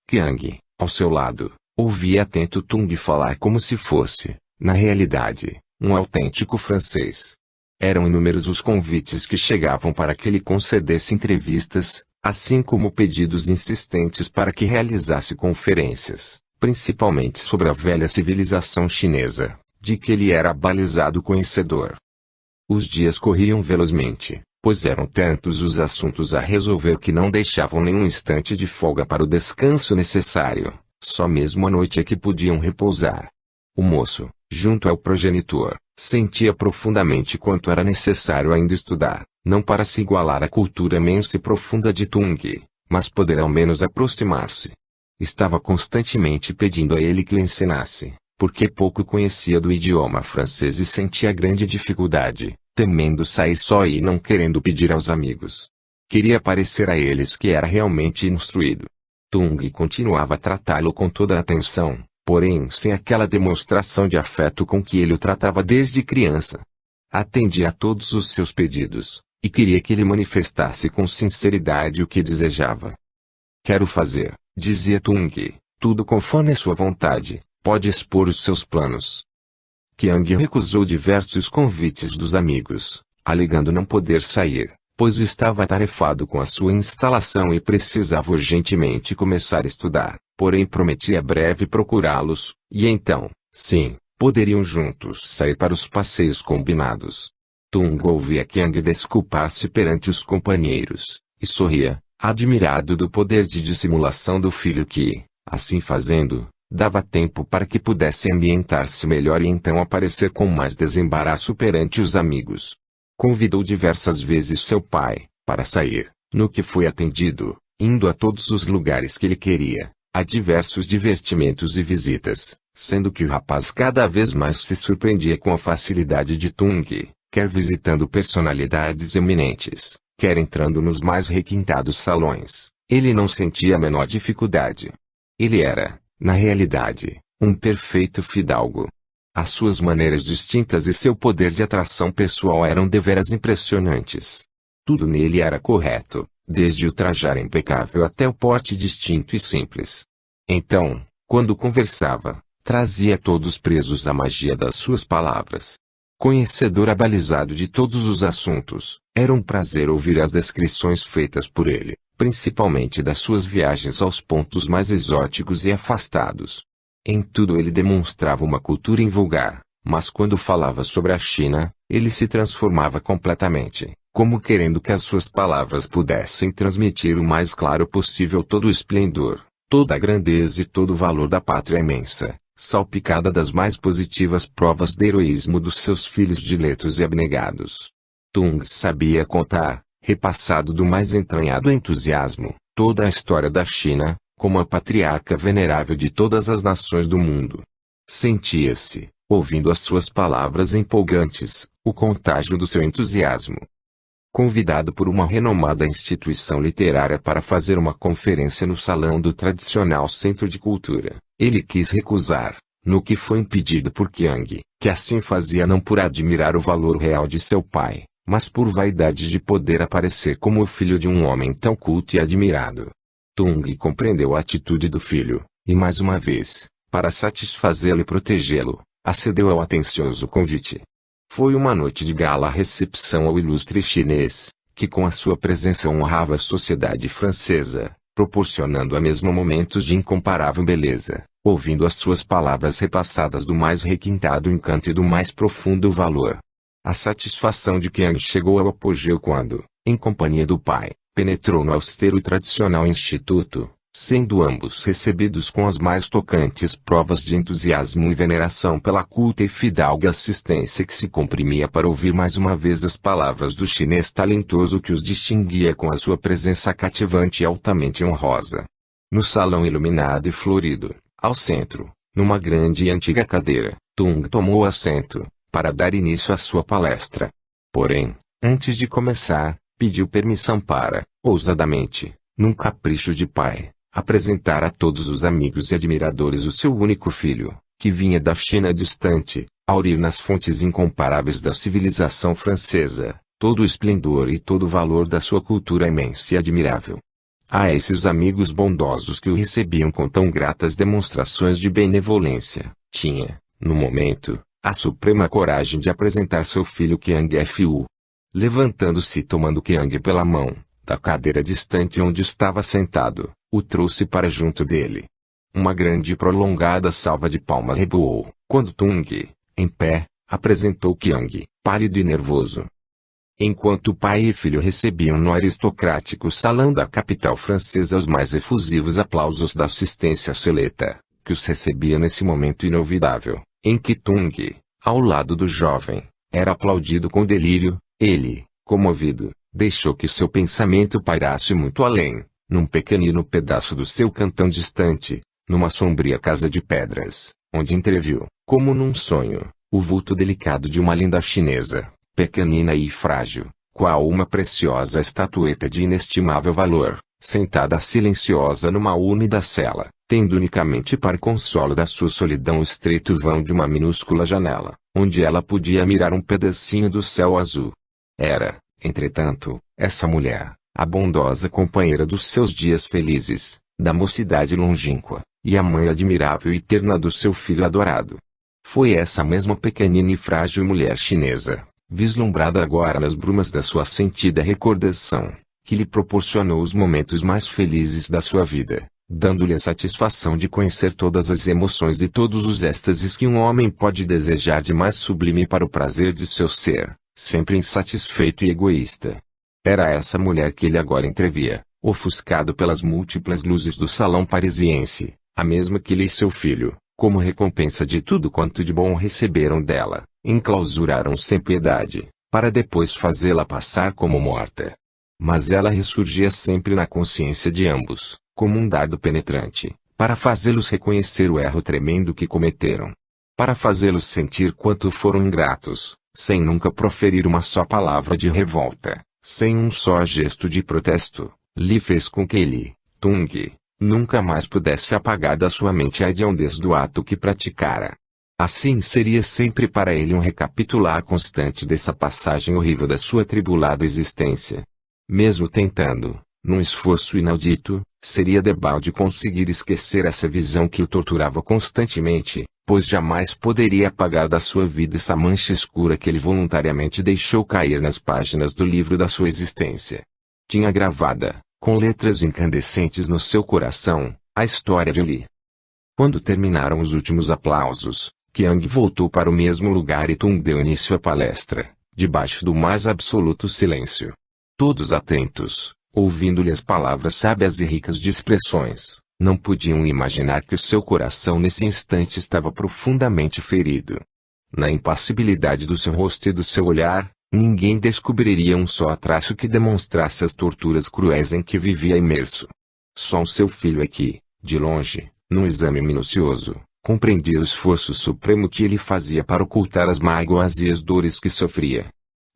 Qiang, ao seu lado, ouvia atento Tung falar como se fosse, na realidade, um autêntico francês. Eram inúmeros os convites que chegavam para que ele concedesse entrevistas, assim como pedidos insistentes para que realizasse conferências, principalmente sobre a velha civilização chinesa, de que ele era abalizado conhecedor. Os dias corriam velozmente, pois eram tantos os assuntos a resolver que não deixavam nenhum instante de folga para o descanso necessário, só mesmo à noite é que podiam repousar. O moço, junto ao progenitor, sentia profundamente quanto era necessário ainda estudar, não para se igualar à cultura imensa e profunda de Tung, mas poder ao menos aproximar-se. Estava constantemente pedindo a ele que lhe ensinasse, porque pouco conhecia do idioma francês e sentia grande dificuldade, temendo sair só e não querendo pedir aos amigos. Queria parecer a eles que era realmente instruído. Tung continuava a tratá-lo com toda a atenção, porém sem aquela demonstração de afeto com que ele o tratava desde criança. Atendia a todos os seus pedidos, e queria que ele manifestasse com sinceridade o que desejava. Quero fazer, dizia Tung, tudo conforme sua vontade, pode expor os seus planos. Qiang recusou diversos convites dos amigos, alegando não poder sair, pois estava atarefado com a sua instalação e precisava urgentemente começar a estudar, porém prometia breve procurá-los, e então, sim, poderiam juntos sair para os passeios combinados. Tung ouvia Qiang desculpar-se perante os companheiros, e sorria, admirado do poder de dissimulação do filho que, assim fazendo, dava tempo para que pudesse ambientar-se melhor e então aparecer com mais desembaraço perante os amigos. Convidou diversas vezes seu pai, para sair, no que foi atendido, indo a todos os lugares que ele queria, a diversos divertimentos e visitas, sendo que o rapaz cada vez mais se surpreendia com a facilidade de Tung, quer visitando personalidades eminentes, quer entrando nos mais requintados salões, ele não sentia a menor dificuldade. Ele era, na realidade, um perfeito fidalgo. As suas maneiras distintas e seu poder de atração pessoal eram deveras impressionantes. Tudo nele era correto, desde o trajar impecável até o porte distinto e simples. Então, quando conversava, trazia todos presos à magia das suas palavras. Conhecedor abalizado de todos os assuntos, era um prazer ouvir as descrições feitas por ele, principalmente das suas viagens aos pontos mais exóticos e afastados. Em tudo ele demonstrava uma cultura invulgar, mas quando falava sobre a China, ele se transformava completamente, como querendo que as suas palavras pudessem transmitir o mais claro possível todo o esplendor, toda a grandeza e todo o valor da pátria imensa, salpicada das mais positivas provas de heroísmo dos seus filhos diletos e abnegados. Tung sabia contar, repassado do mais entranhado entusiasmo, toda a história da China, como a patriarca venerável de todas as nações do mundo. Sentia-se, ouvindo as suas palavras empolgantes, o contágio do seu entusiasmo. Convidado por uma renomada instituição literária para fazer uma conferência no salão do tradicional Centro de Cultura, ele quis recusar, no que foi impedido por Qiang, que assim fazia não por admirar o valor real de seu pai, mas por vaidade de poder aparecer como o filho de um homem tão culto e admirado. Tung compreendeu a atitude do filho, e mais uma vez, para satisfazê-lo e protegê-lo, acedeu ao atencioso convite. Foi uma noite de gala-recepção ao ilustre chinês, que com a sua presença honrava a sociedade francesa, proporcionando a mesmo momentos de incomparável beleza, ouvindo as suas palavras repassadas do mais requintado encanto e do mais profundo valor. A satisfação de Qiang chegou ao apogeu quando, em companhia do pai, penetrou no austero e tradicional instituto, sendo ambos recebidos com as mais tocantes provas de entusiasmo e veneração pela culta e fidalga assistência que se comprimia para ouvir mais uma vez as palavras do chinês talentoso que os distinguia com a sua presença cativante e altamente honrosa. No salão iluminado e florido, ao centro, numa grande e antiga cadeira, Tung tomou assento, para dar início à sua palestra. Porém, antes de começar, pediu permissão para, ousadamente, num capricho de pai, apresentar a todos os amigos e admiradores o seu único filho, que vinha da China distante, aurir nas fontes incomparáveis da civilização francesa, todo o esplendor e todo o valor da sua cultura imensa e admirável. A esses amigos bondosos que o recebiam com tão gratas demonstrações de benevolência, tinha, no momento, a suprema coragem de apresentar seu filho Qiang Fu. Levantando-se e tomando Qiang pela mão, da cadeira distante onde estava sentado, o trouxe para junto dele. Uma grande e prolongada salva de palmas reboou, quando Tung, em pé, apresentou Qiang, pálido e nervoso. Enquanto pai e filho recebiam no aristocrático salão da capital francesa os mais efusivos aplausos da assistência seleta, que os recebia nesse momento inovidável, em que Tung, ao lado do jovem, era aplaudido com delírio, ele, comovido, deixou que seu pensamento pairasse muito além, num pequenino pedaço do seu cantão distante, numa sombria casa de pedras, onde entreviu, como num sonho, o vulto delicado de uma linda chinesa, pequenina e frágil, qual uma preciosa estatueta de inestimável valor, sentada silenciosa numa úmida cela, tendo unicamente para consolo da sua solidão o estreito vão de uma minúscula janela, onde ela podia mirar um pedacinho do céu azul. Era, entretanto, essa mulher, a bondosa companheira dos seus dias felizes, da mocidade longínqua, e a mãe admirável e terna do seu filho adorado. Foi essa mesma pequenina e frágil mulher chinesa, vislumbrada agora nas brumas da sua sentida recordação, que lhe proporcionou os momentos mais felizes da sua vida, dando-lhe a satisfação de conhecer todas as emoções e todos os êxtases que um homem pode desejar de mais sublime para o prazer de seu ser, sempre insatisfeito e egoísta. Era essa mulher que ele agora entrevia, ofuscado pelas múltiplas luzes do salão parisiense, a mesma que ele e seu filho, como recompensa de tudo quanto de bom receberam dela, enclausuraram sem piedade, para depois fazê-la passar como morta. Mas ela ressurgia sempre na consciência de ambos, como um dardo penetrante, para fazê-los reconhecer o erro tremendo que cometeram. Para fazê-los sentir quanto foram ingratos, sem nunca proferir uma só palavra de revolta, sem um só gesto de protesto, lhe fez com que ele, Tung, nunca mais pudesse apagar da sua mente a hediondez do ato que praticara. Assim seria sempre para ele um recapitular constante dessa passagem horrível da sua atribulada existência. Mesmo tentando, num esforço inaudito, seria debalde conseguir esquecer essa visão que o torturava constantemente, pois jamais poderia apagar da sua vida essa mancha escura que ele voluntariamente deixou cair nas páginas do livro da sua existência. Tinha gravada, com letras incandescentes no seu coração, a história de Li. Quando terminaram os últimos aplausos, Qiang voltou para o mesmo lugar e Tung deu início à palestra, debaixo do mais absoluto silêncio. Todos atentos, ouvindo-lhe as palavras sábias e ricas de expressões, não podiam imaginar que o seu coração nesse instante estava profundamente ferido. Na impassibilidade do seu rosto e do seu olhar, ninguém descobriria um só traço que demonstrasse as torturas cruéis em que vivia imerso. Só o seu filho é que, de longe, num exame minucioso, compreendia o esforço supremo que ele fazia para ocultar as mágoas e as dores que sofria.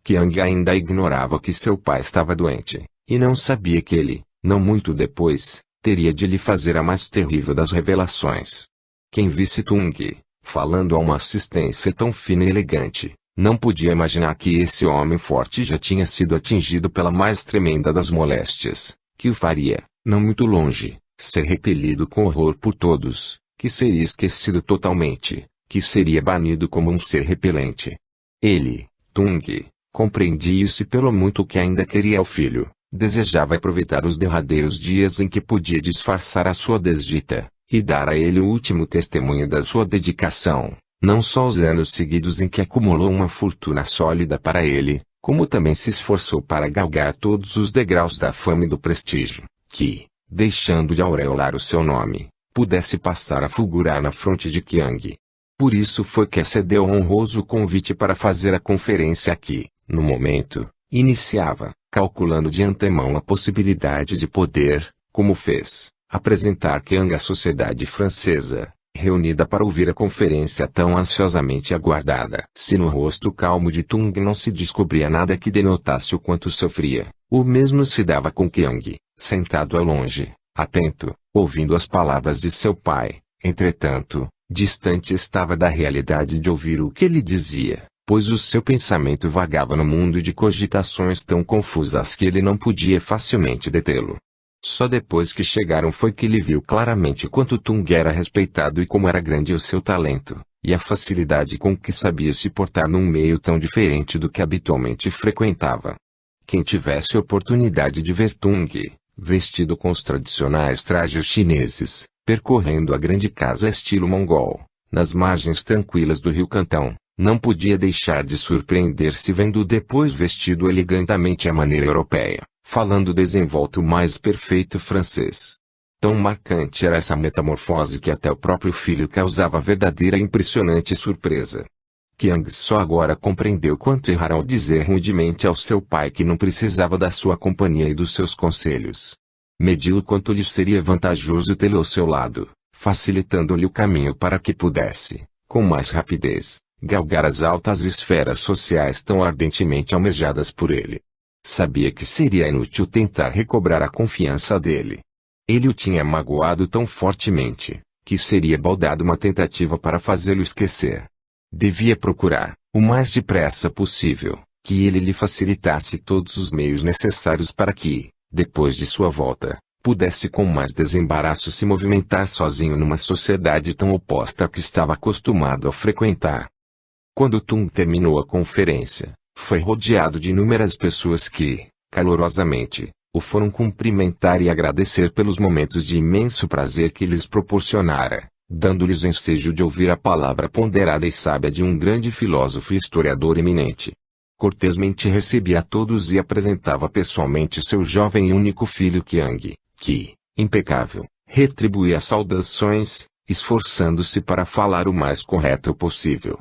Qiang ainda ignorava que seu pai estava doente, e não sabia que ele, não muito depois, teria de lhe fazer a mais terrível das revelações. Quem visse Tung, falando a uma assistência tão fina e elegante, não podia imaginar que esse homem forte já tinha sido atingido pela mais tremenda das moléstias, que o faria, não muito longe, ser repelido com horror por todos, que seria esquecido totalmente, que seria banido como um ser repelente. Ele, Tung, compreendia isso e pelo muito que ainda queria ao filho, desejava aproveitar os derradeiros dias em que podia disfarçar a sua desdita, e dar a ele o último testemunho da sua dedicação, não só os anos seguidos em que acumulou uma fortuna sólida para ele, como também se esforçou para galgar todos os degraus da fama e do prestígio, que, deixando de aureolar o seu nome, pudesse passar a fulgurar na fronte de Qiang. Por isso foi que acedeu ao honroso convite para fazer a conferência aqui, no momento, iniciava, calculando de antemão a possibilidade de poder, como fez, apresentar Qiang à sociedade francesa, reunida para ouvir a conferência tão ansiosamente aguardada. Se no rosto calmo de Tung não se descobria nada que denotasse o quanto sofria, o mesmo se dava com Qiang, sentado ao longe, atento, ouvindo as palavras de seu pai. Entretanto, distante estava da realidade de ouvir o que ele dizia, pois o seu pensamento vagava no mundo de cogitações tão confusas que ele não podia facilmente detê-lo. Só depois que chegaram foi que ele viu claramente quanto Tung era respeitado e como era grande o seu talento, e a facilidade com que sabia se portar num meio tão diferente do que habitualmente frequentava. Quem tivesse oportunidade de ver Tung, vestido com os tradicionais trajes chineses, percorrendo a grande casa estilo mongol, nas margens tranquilas do rio Cantão, não podia deixar de surpreender-se vendo-o depois vestido elegantemente à maneira europeia, falando desenvolto o mais perfeito francês. Tão marcante era essa metamorfose que até o próprio filho causava verdadeira e impressionante surpresa. Qiang só agora compreendeu quanto errara ao dizer rudemente ao seu pai que não precisava da sua companhia e dos seus conselhos. Mediu o quanto lhe seria vantajoso tê-lo ao seu lado, facilitando-lhe o caminho para que pudesse, com mais rapidez, galgar as altas esferas sociais tão ardentemente almejadas por ele. Sabia que seria inútil tentar recobrar a confiança dele. Ele o tinha magoado tão fortemente, que seria baldado uma tentativa para fazê-lo esquecer. Devia procurar, o mais depressa possível, que ele lhe facilitasse todos os meios necessários para que, depois de sua volta, pudesse com mais desembaraço se movimentar sozinho numa sociedade tão oposta à que estava acostumado a frequentar. Quando Tung terminou a conferência, foi rodeado de inúmeras pessoas que, calorosamente, o foram cumprimentar e agradecer pelos momentos de imenso prazer que lhes proporcionara, dando-lhes o ensejo de ouvir a palavra ponderada e sábia de um grande filósofo e historiador eminente. Cortesmente recebia a todos e apresentava pessoalmente seu jovem e único filho Qiang, que, impecável, retribuía as saudações, esforçando-se para falar o mais correto possível.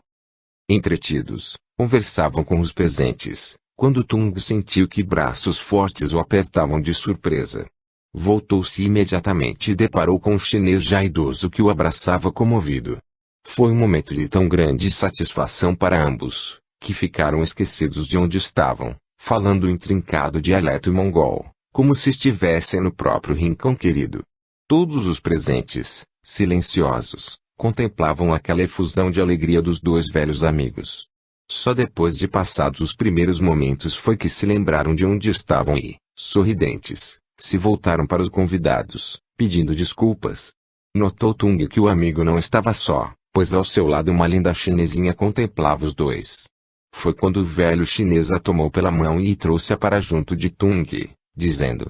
Entretidos, conversavam com os presentes, quando Tung sentiu que braços fortes o apertavam de surpresa. Voltou-se imediatamente e deparou com o chinês já idoso que o abraçava comovido. Foi um momento de tão grande satisfação para ambos, que ficaram esquecidos de onde estavam, falando o intrincado dialeto mongol, como se estivessem no próprio rincão querido. Todos os presentes, silenciosos, contemplavam aquela efusão de alegria dos dois velhos amigos. Só depois de passados os primeiros momentos foi que se lembraram de onde estavam e, sorridentes, se voltaram para os convidados, pedindo desculpas. Notou Tung que o amigo não estava só, pois ao seu lado uma linda chinesinha contemplava os dois. Foi quando o velho chinês a tomou pela mão e trouxe-a para junto de Tung, dizendo: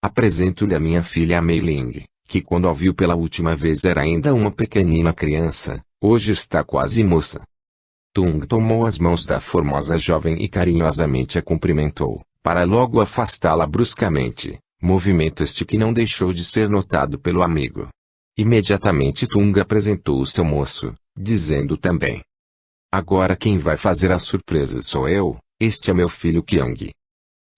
"Apresento-lhe a minha filha Mei Ling, que quando a viu pela última vez era ainda uma pequenina criança, hoje está quase moça." Tung tomou as mãos da formosa jovem e carinhosamente a cumprimentou, para logo afastá-la bruscamente, movimento este que não deixou de ser notado pelo amigo. Imediatamente Tung apresentou o seu moço, dizendo também: "Agora quem vai fazer a surpresa sou eu, este é meu filho Qiang."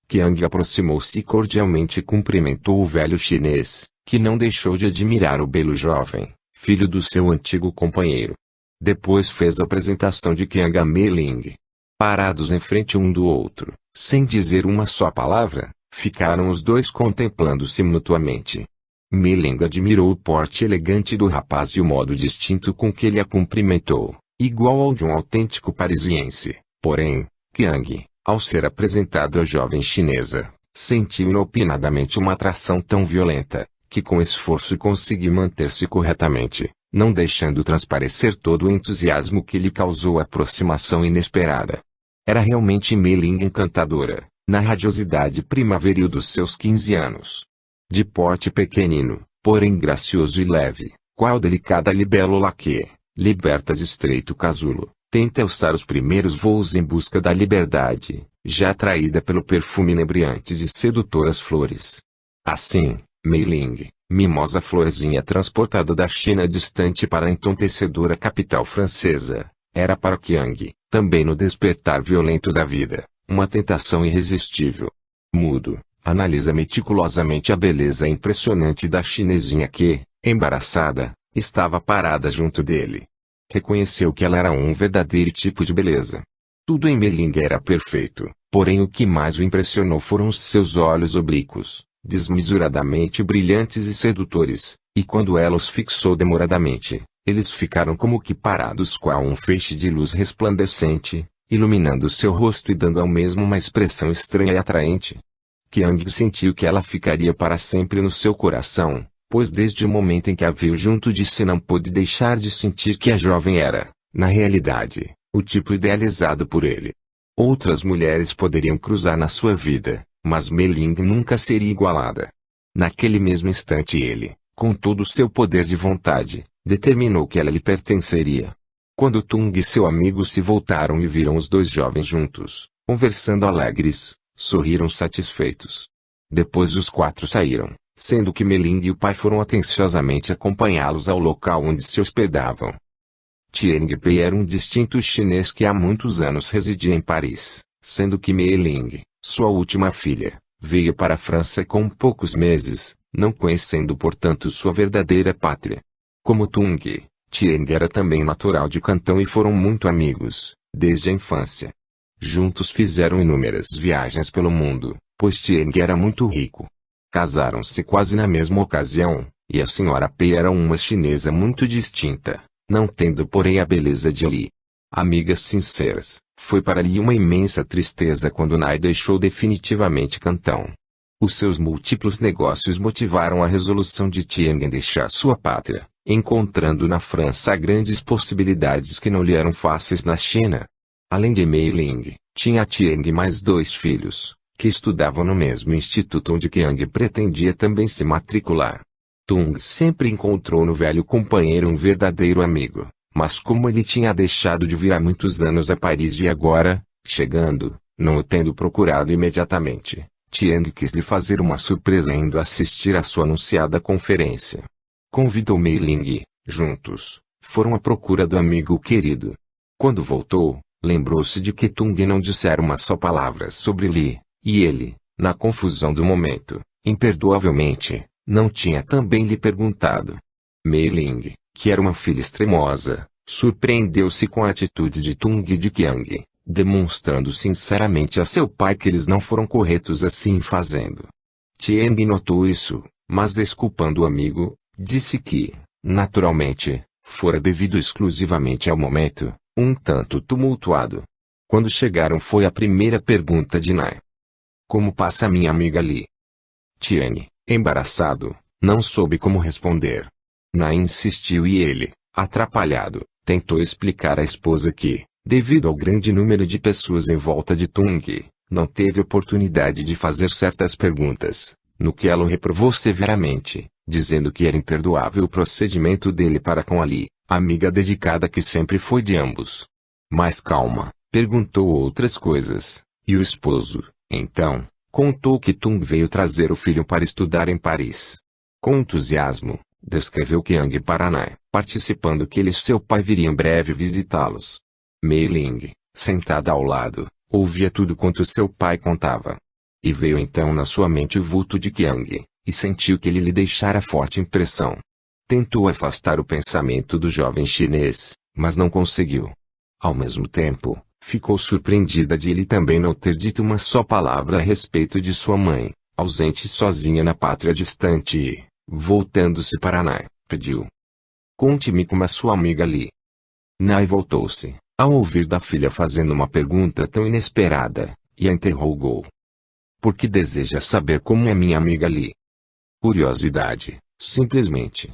Qiang aproximou-se e cordialmente cumprimentou o velho chinês, que não deixou de admirar o belo jovem, filho do seu antigo companheiro. Depois fez a apresentação de Qiang a Mei Ling. Parados em frente um do outro, sem dizer uma só palavra, ficaram os dois contemplando-se mutuamente. Mei Ling admirou o porte elegante do rapaz e o modo distinto com que ele a cumprimentou, igual ao de um autêntico parisiense. Porém, Qiang, ao ser apresentado à jovem chinesa, sentiu inopinadamente uma atração tão violenta, que com esforço conseguiu manter-se corretamente, não deixando transparecer todo o entusiasmo que lhe causou a aproximação inesperada. Era realmente Mei Ling encantadora, na radiosidade primaveril dos seus 15 anos. De porte pequenino, porém gracioso e leve, qual delicada libélula que, liberta de estreito casulo, tenta alçar os primeiros voos em busca da liberdade, já atraída pelo perfume inebriante de sedutoras flores. Assim, Mei Ling, mimosa florzinha transportada da China distante para a entontecedora capital francesa, era para Qiang, também no despertar violento da vida, uma tentação irresistível. Mudo, analisa meticulosamente a beleza impressionante da chinesinha que, embaraçada, estava parada junto dele. Reconheceu que ela era um verdadeiro tipo de beleza. Tudo em Mei Ling era perfeito, porém o que mais o impressionou foram os seus olhos oblíquos, desmesuradamente brilhantes e sedutores, e quando ela os fixou demoradamente, eles ficaram como que parados qual um feixe de luz resplandecente, iluminando seu rosto e dando ao mesmo uma expressão estranha e atraente. Qiang sentiu que ela ficaria para sempre no seu coração, pois desde o momento em que a viu junto de si não pôde deixar de sentir que a jovem era, na realidade, o tipo idealizado por ele. Outras mulheres poderiam cruzar na sua vida, mas Mei Ling nunca seria igualada. Naquele mesmo instante ele, com todo o seu poder de vontade, determinou que ela lhe pertenceria. Quando Tung e seu amigo se voltaram e viram os dois jovens juntos, conversando alegres, sorriram satisfeitos. Depois os quatro saíram, sendo que Meling e o pai foram atenciosamente acompanhá-los ao local onde se hospedavam. Tiangue era um distinto chinês que há muitos anos residia em Paris, sendo que Meling, sua última filha, veio para a França com poucos meses, não conhecendo portanto sua verdadeira pátria. Como Tung, Tiangue era também natural de Cantão e foram muito amigos, desde a infância. Juntos fizeram inúmeras viagens pelo mundo, pois Tiangue era muito rico. Casaram-se quase na mesma ocasião, e a senhora Pei era uma chinesa muito distinta, não tendo porém a beleza de Li. Amigas sinceras, foi para Li uma imensa tristeza quando Nai deixou definitivamente Cantão. Os seus múltiplos negócios motivaram a resolução de Tiangue em deixar sua pátria, encontrando na França grandes possibilidades que não lhe eram fáceis na China. Além de Meling, tinha Tiangue mais 2 filhos, que estudavam no mesmo instituto onde Qiang pretendia também se matricular. Tung sempre encontrou no velho companheiro um verdadeiro amigo, mas como ele tinha deixado de vir há muitos anos a Paris e agora, chegando, não o tendo procurado imediatamente, Tiangue quis lhe fazer uma surpresa indo assistir à sua anunciada conferência. Convidou Meling e, juntos, foram à procura do amigo querido. Quando voltou, lembrou-se de que Tung não dissera uma só palavra sobre Li. E ele, na confusão do momento, imperdoavelmente, não tinha também lhe perguntado. Meling, que era uma filha extremosa, surpreendeu-se com a atitude de Tung e de Qiang, demonstrando sinceramente a seu pai que eles não foram corretos assim fazendo. Tiangue notou isso, mas desculpando o amigo, disse que, naturalmente, fora devido exclusivamente ao momento, um tanto tumultuado. Quando chegaram foi a primeira pergunta de Nai. Como passa minha amiga Li? Tiangue, embaraçado, não soube como responder. Nai insistiu e ele, atrapalhado, tentou explicar à esposa que, devido ao grande número de pessoas em volta de Tung, não teve oportunidade de fazer certas perguntas, no que ela o reprovou severamente, dizendo que era imperdoável o procedimento dele para com a Li, amiga dedicada que sempre foi de ambos. Mas calma, perguntou outras coisas, e o esposo, então, contou que Tung veio trazer o filho para estudar em Paris. Com entusiasmo, descreveu Qiang para Nai, participando que ele e seu pai viriam em breve visitá-los. Meling, sentada ao lado, ouvia tudo quanto seu pai contava. E veio então na sua mente o vulto de Qiang, e sentiu que ele lhe deixara forte impressão. Tentou afastar o pensamento do jovem chinês, mas não conseguiu. Ao mesmo tempo, ficou surpreendida de ele também não ter dito uma só palavra a respeito de sua mãe, ausente sozinha na pátria distante e, voltando-se para Nai, pediu. Conte-me como a sua amiga Li. Nai voltou-se, ao ouvir da filha fazendo uma pergunta tão inesperada, e a interrogou. Por que deseja saber como é minha amiga Li? Curiosidade, simplesmente.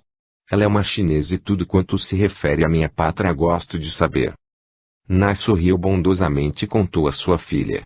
Ela é uma chinesa e tudo quanto se refere à minha pátria gosto de saber. Nai sorriu bondosamente e contou à sua filha.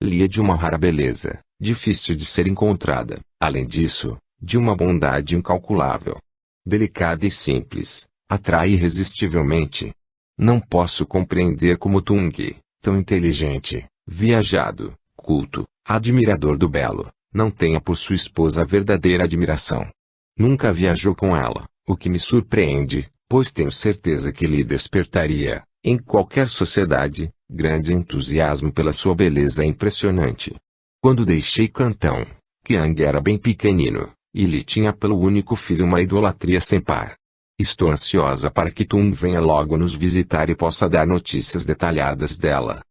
Li é de uma rara beleza, difícil de ser encontrada, além disso, de uma bondade incalculável. Delicada e simples, atrai irresistivelmente. Não posso compreender como Tung, tão inteligente, viajado, culto, admirador do belo, não tenha por sua esposa verdadeira admiração. Nunca viajou com ela, o que me surpreende, pois tenho certeza que lhe despertaria, em qualquer sociedade, grande entusiasmo pela sua beleza impressionante. Quando deixei Cantão, Qiang era bem pequenino, e lhe tinha pelo único filho uma idolatria sem par. Estou ansiosa para que Tung venha logo nos visitar e possa dar notícias detalhadas dela.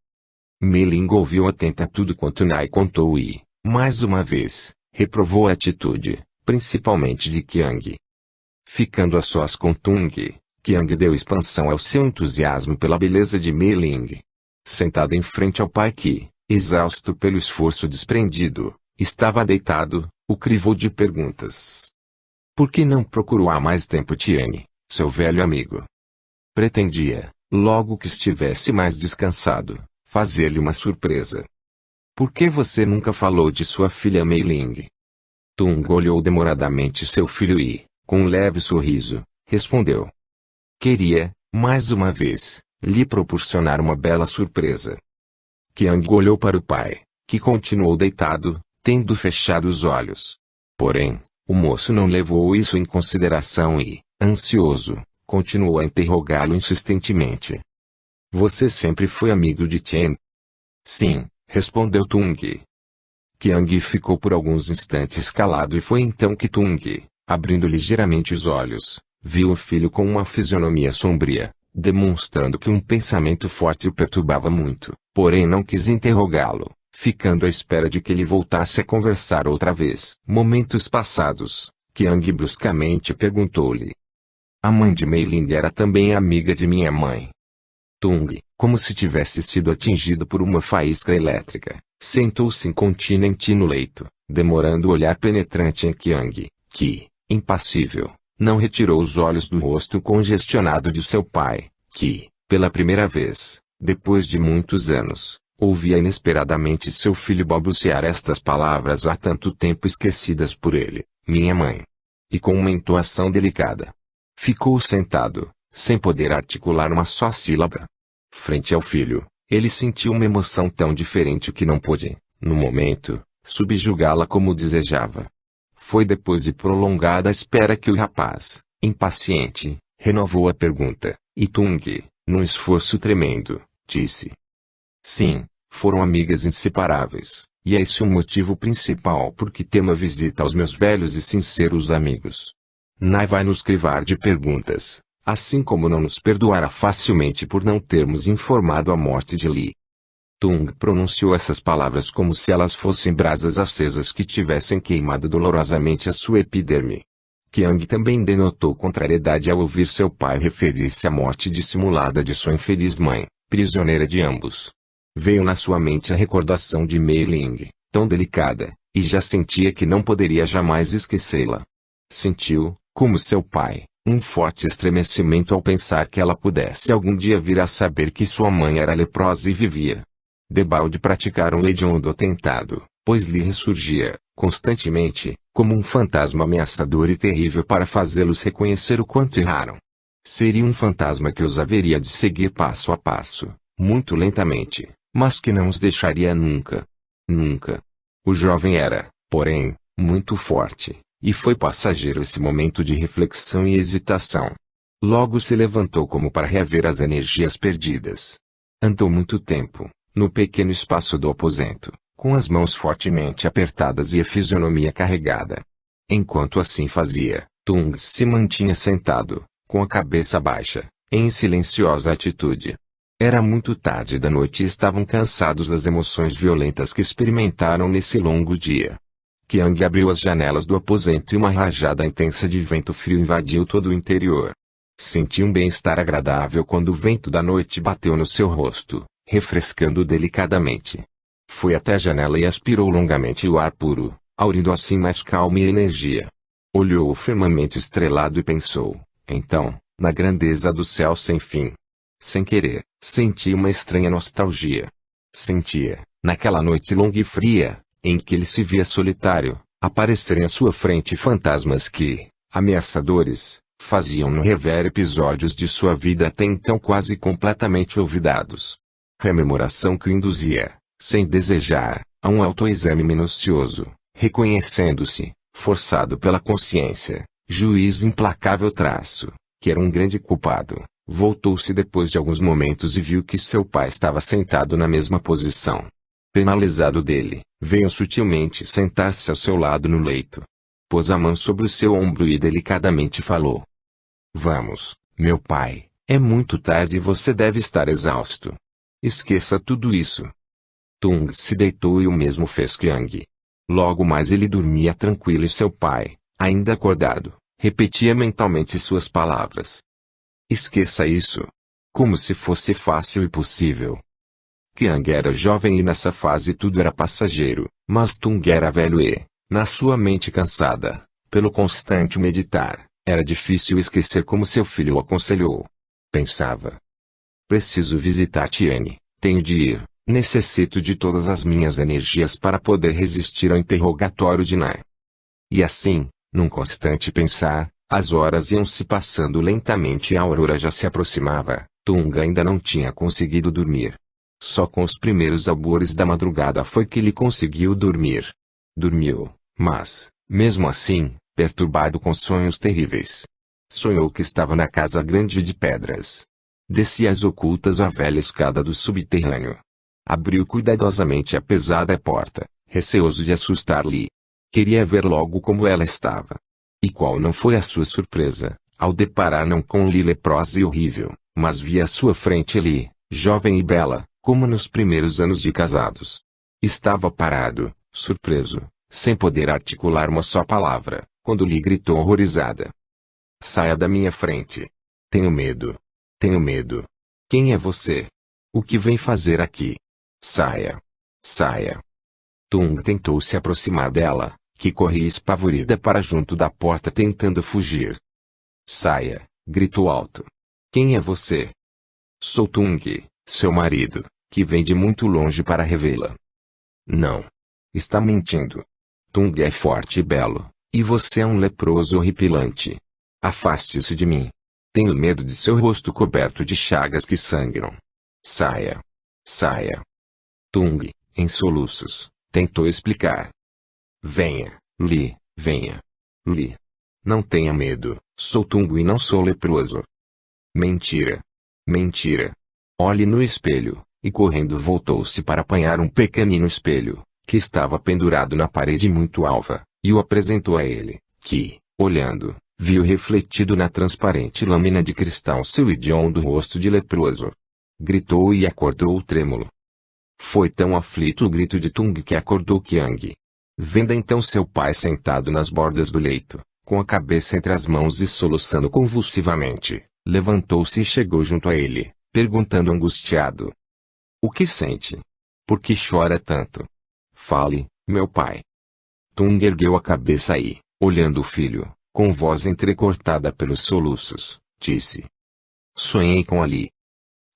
Meling ouviu atenta tudo quanto Nai contou e, mais uma vez, reprovou a atitude, principalmente de Qiang. Ficando a sós com Tung, Qiang deu expansão ao seu entusiasmo pela beleza de Meling. Sentado em frente ao pai que, exausto pelo esforço desprendido, estava deitado, o crivou de perguntas. Por que não procurou há mais tempo Tiangue, seu velho amigo? Pretendia, logo que estivesse mais descansado, fazer-lhe uma surpresa. Por que você nunca falou de sua filha Meling? Tung olhou demoradamente seu filho e, com um leve sorriso, respondeu. Queria, mais uma vez, lhe proporcionar uma bela surpresa. Qiang olhou para o pai, que continuou deitado, tendo fechado os olhos. Porém, O moço não levou isso em consideração e, ansioso, continuou a interrogá-lo insistentemente. Você sempre foi amigo de Chen? Sim, respondeu Tung. Qiang ficou por alguns instantes calado e foi então que Tung, abrindo ligeiramente os olhos, viu o filho com uma fisionomia sombria, demonstrando que um pensamento forte o perturbava muito, porém não quis interrogá-lo, ficando à espera de que ele voltasse a conversar outra vez. Momentos passados, Qiang bruscamente perguntou-lhe. A mãe de Mei Ling era também amiga de minha mãe. Tung, como se tivesse sido atingido por uma faísca elétrica, sentou-se incontinenti no leito, demorando o olhar penetrante em Qiang, que, impassível, não retirou os olhos do rosto congestionado de seu pai, que, pela primeira vez, depois de muitos anos, ouvia inesperadamente seu filho balbuciar estas palavras há tanto tempo esquecidas por ele, minha mãe. E com uma entoação delicada. Ficou sentado, sem poder articular uma só sílaba. Frente ao filho, ele sentiu uma emoção tão diferente que não pôde, no momento, subjugá-la como desejava. Foi depois de prolongada espera que o rapaz, impaciente, renovou a pergunta, e Tung, num esforço tremendo, disse. Sim, foram amigas inseparáveis, e é esse o motivo principal por que temo a visita aos meus velhos e sinceros amigos. Nai vai nos crivar de perguntas, assim como não nos perdoará facilmente por não termos informado a morte de Li. Tung pronunciou essas palavras como se elas fossem brasas acesas que tivessem queimado dolorosamente a sua epiderme. Qiang também denotou contrariedade ao ouvir seu pai referir-se à morte dissimulada de sua infeliz mãe, prisioneira de ambos. Veio na sua mente a recordação de Mei Ling, tão delicada, e já sentia que não poderia jamais esquecê-la. Sentiu, como seu pai, um forte estremecimento ao pensar que ela pudesse algum dia vir a saber que sua mãe era leprosa e vivia. Debalde praticaram hediondo atentado, pois lhe ressurgia, constantemente, como um fantasma ameaçador e terrível para fazê-los reconhecer o quanto erraram. Seria um fantasma que os haveria de seguir passo a passo, muito lentamente, mas que não os deixaria nunca. Nunca. O jovem era, porém, muito forte, e foi passageiro esse momento de reflexão e hesitação. Logo se levantou como para reaver as energias perdidas. Andou muito tempo, no pequeno espaço do aposento, com as mãos fortemente apertadas e a fisionomia carregada. Enquanto assim fazia, Tung se mantinha sentado, com a cabeça baixa, em silenciosa atitude. Era muito tarde da noite e estavam cansados das emoções violentas que experimentaram nesse longo dia. Qiang abriu as janelas do aposento e uma rajada intensa de vento frio invadiu todo o interior. Sentiu um bem-estar agradável quando o vento da noite bateu no seu rosto, refrescando delicadamente. Foi até a janela e aspirou longamente o ar puro, aurindo assim mais calma e energia. Olhou o firmamento estrelado e pensou, então, na grandeza do céu sem fim. Sem querer, sentia uma estranha nostalgia. Sentia, naquela noite longa e fria, em que ele se via solitário, aparecerem à sua frente fantasmas que, ameaçadores, faziam-no rever episódios de sua vida até então quase completamente olvidados. Rememoração que o induzia, sem desejar, a um autoexame minucioso, reconhecendo-se, forçado pela consciência, juiz implacável traço, que era um grande culpado. Voltou-se depois de alguns momentos e viu que seu pai estava sentado na mesma posição. Penalizado dele, veio sutilmente sentar-se ao seu lado no leito. Pôs a mão sobre o seu ombro e delicadamente falou. Vamos, meu pai, é muito tarde e você deve estar exausto. Esqueça tudo isso. Tung se deitou e o mesmo fez Qiang. Logo mais ele dormia tranquilo e seu pai, ainda acordado, repetia mentalmente suas palavras. Esqueça isso. Como se fosse fácil e possível. Qiang era jovem e nessa fase tudo era passageiro, mas Tung era velho e, na sua mente cansada, pelo constante meditar, era difícil esquecer como seu filho o aconselhou. Pensava. Preciso visitar Tiane, tenho de ir, necessito de todas as minhas energias para poder resistir ao interrogatório de Nai. E assim, num constante pensar, as horas iam se passando lentamente e a aurora já se aproximava. Tung ainda não tinha conseguido dormir. Só com os primeiros albores da madrugada foi que ele conseguiu dormir. Dormiu, mas, mesmo assim, perturbado com sonhos terríveis. Sonhou que estava na casa grande de pedras. Descia às ocultas a velha escada do subterrâneo. Abriu cuidadosamente a pesada porta, receoso de assustar-lhe. Queria ver logo como ela estava. E qual não foi a sua surpresa, ao deparar não com Li leprosa e horrível, mas via à sua frente Li, jovem e bela, como nos primeiros anos de casados. Estava parado, surpreso, sem poder articular uma só palavra, quando Li gritou horrorizada. Saia da minha frente. Tenho medo. Tenho medo. Quem é você? O que vem fazer aqui? Saia. Saia. Tung tentou se aproximar dela, que corria espavorida para junto da porta tentando fugir. Saia, gritou alto. Quem é você? Sou Tung, seu marido, que vem de muito longe para revê-la. Não. Está mentindo. Tung é forte e belo, e você é um leproso horripilante. Afaste-se de mim. Tenho medo de seu rosto coberto de chagas que sangram. Saia. Saia. Tung, em soluços, tentou explicar. Venha, Li, venha. Li. Não tenha medo, sou Tung e não sou leproso. Mentira. Mentira. Olhe no espelho, e correndo voltou-se para apanhar um pequenino espelho, que estava pendurado na parede muito alva, e o apresentou a ele, que, olhando, viu refletido na transparente lâmina de cristal seu hediondo rosto de leproso. Gritou e acordou trêmulo. Foi tão aflito o grito de Tung que acordou Qiang. Vendo então seu pai sentado nas bordas do leito, com a cabeça entre as mãos e soluçando convulsivamente, levantou-se e chegou junto a ele, perguntando angustiado. O que sente? Por que chora tanto? Fale, meu pai. Tung ergueu a cabeça e, olhando o filho, com voz entrecortada pelos soluços, disse. Sonhei com Ali.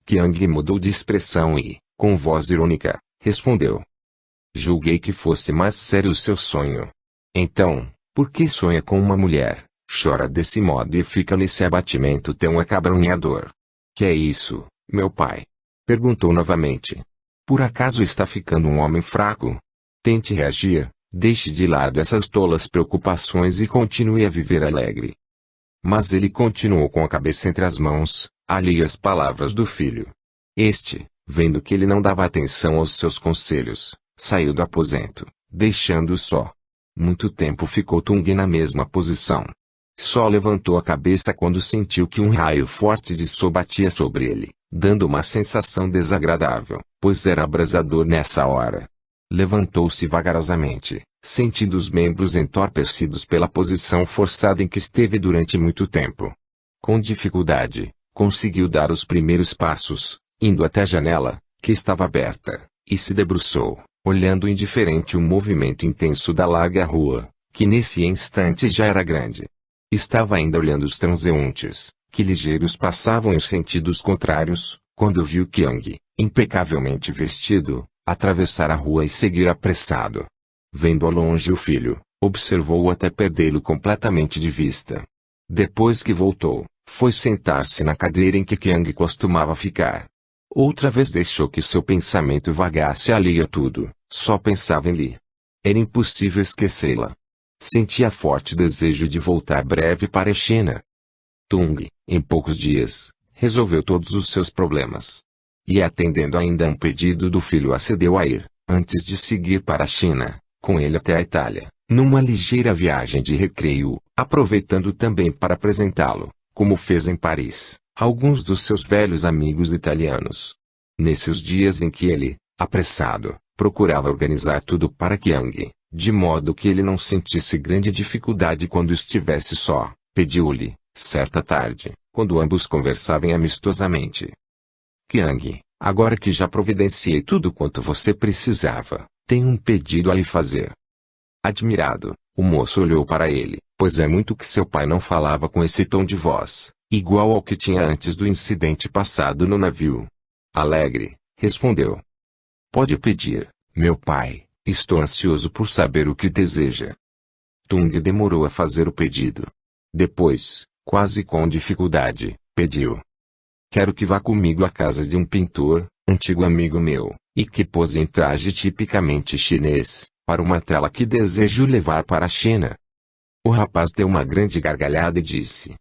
Qiang mudou de expressão e, com voz irônica, respondeu. Julguei que fosse mais sério o seu sonho. Então, por que sonha com uma mulher, chora desse modo e fica nesse abatimento tão acabrunhador? Que é isso, meu pai? Perguntou novamente. Por acaso está ficando um homem fraco? Tente reagir, deixe de lado essas tolas preocupações e continue a viver alegre. Mas ele continuou com a cabeça entre as mãos, alheio às palavras do filho. Este, vendo que ele não dava atenção aos seus conselhos, saiu do aposento, deixando-o só. Muito tempo ficou Tung na mesma posição. Só levantou a cabeça quando sentiu que um raio forte de sol batia sobre ele, dando uma sensação desagradável, pois era abrasador nessa hora. Levantou-se vagarosamente, sentindo os membros entorpecidos pela posição forçada em que esteve durante muito tempo. Com dificuldade, conseguiu dar os primeiros passos, indo até a janela, que estava aberta, e se debruçou, olhando indiferente o movimento intenso da larga rua, que nesse instante já era grande. Estava ainda olhando os transeuntes, que ligeiros passavam em sentidos contrários, quando viu Qiang, impecavelmente vestido, atravessar a rua e seguir apressado. Vendo ao longe o filho, observou-o até perdê-lo completamente de vista. Depois que voltou, foi sentar-se na cadeira em que Qiang costumava ficar. Outra vez deixou que seu pensamento vagasse alheio a tudo, só pensava em Li. Era impossível esquecê-la. Sentia forte desejo de voltar breve para a China. Tung, em poucos dias, resolveu todos os seus problemas. E atendendo ainda a um pedido do filho acedeu a ir, antes de seguir para a China, com ele até a Itália, numa ligeira viagem de recreio, aproveitando também para apresentá-lo, como fez em Paris, a alguns dos seus velhos amigos italianos. Nesses dias em que ele, apressado, procurava organizar tudo para Qiang, de modo que ele não sentisse grande dificuldade quando estivesse só, pediu-lhe, certa tarde, quando ambos conversavam amistosamente. Qiang, agora que já providenciei tudo quanto você precisava, tenho um pedido a lhe fazer. Admirado, o moço olhou para ele, pois é muito que seu pai não falava com esse tom de voz, igual ao que tinha antes do incidente passado no navio. Alegre, respondeu. Pode pedir, meu pai. Estou ansioso por saber o que deseja. Tung demorou a fazer o pedido. Depois, quase com dificuldade, pediu. Quero que vá comigo à casa de um pintor, antigo amigo meu, e que pose em traje tipicamente chinês, para uma tela que desejo levar para a China. O rapaz deu uma grande gargalhada e disse: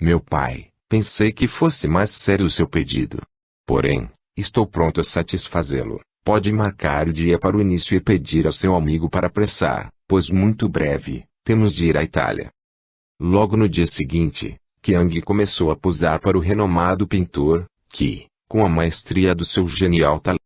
Meu pai, pensei que fosse mais sério o seu pedido. Porém, estou pronto a satisfazê-lo. Pode marcar o dia para o início e pedir ao seu amigo para apressar, pois muito breve, temos de ir à Itália. Logo no dia seguinte, Qiang começou a posar para o renomado pintor, que, com a maestria do seu genial talento,